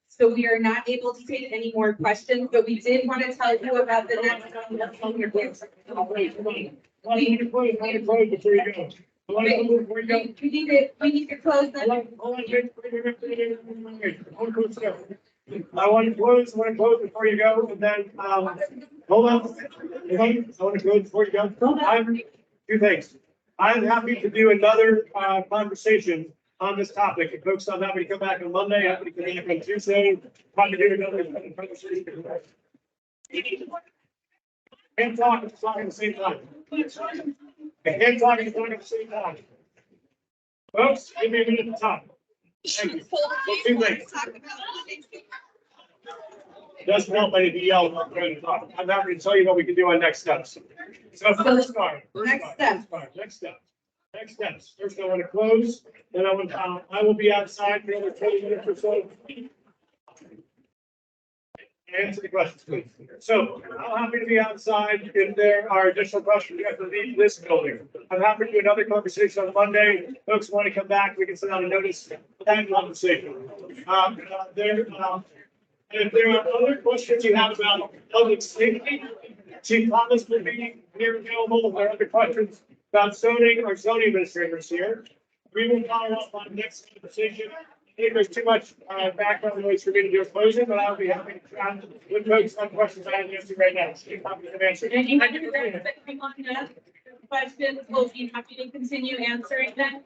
[SPEAKER 10] So we are not able to take any more questions, but we did want to tell you about the next. We need to close the.
[SPEAKER 11] I want to close before you go, and then, hold on. I want to close before you go. Two things. I'm happy to do another, conversation on this topic. If folks, I'm happy to come back on Monday, happy to come back on Tuesday, happy to do another conversation. And talk at the same time. And talking at the same time. Folks, give me a minute to talk. Thank you. Two things. Doesn't help any to yell when I'm trying to talk. I'm happy to tell you what we can do on next steps. So first part. Next steps. First, I want to close, then I will be outside for another 20 minutes or so.
[SPEAKER 5] Answer the questions, please. So I'm happy to be outside if there are additional questions. You have to leave this building. I'm happy to do another conversation on Monday. Folks want to come back, we can send out a notice and conversation. If there are other questions you have about public safety, Chief Thomas will be here available. If there are other questions about zoning, our zoning administrators here. We will follow up on next conversation. I think there's too much background noise for me to do a closing, but I'll be happy to try with folks on questions I have to answer right now. Chief Thomas can answer.
[SPEAKER 15] And you have to questions, we'll be happy to continue answering them.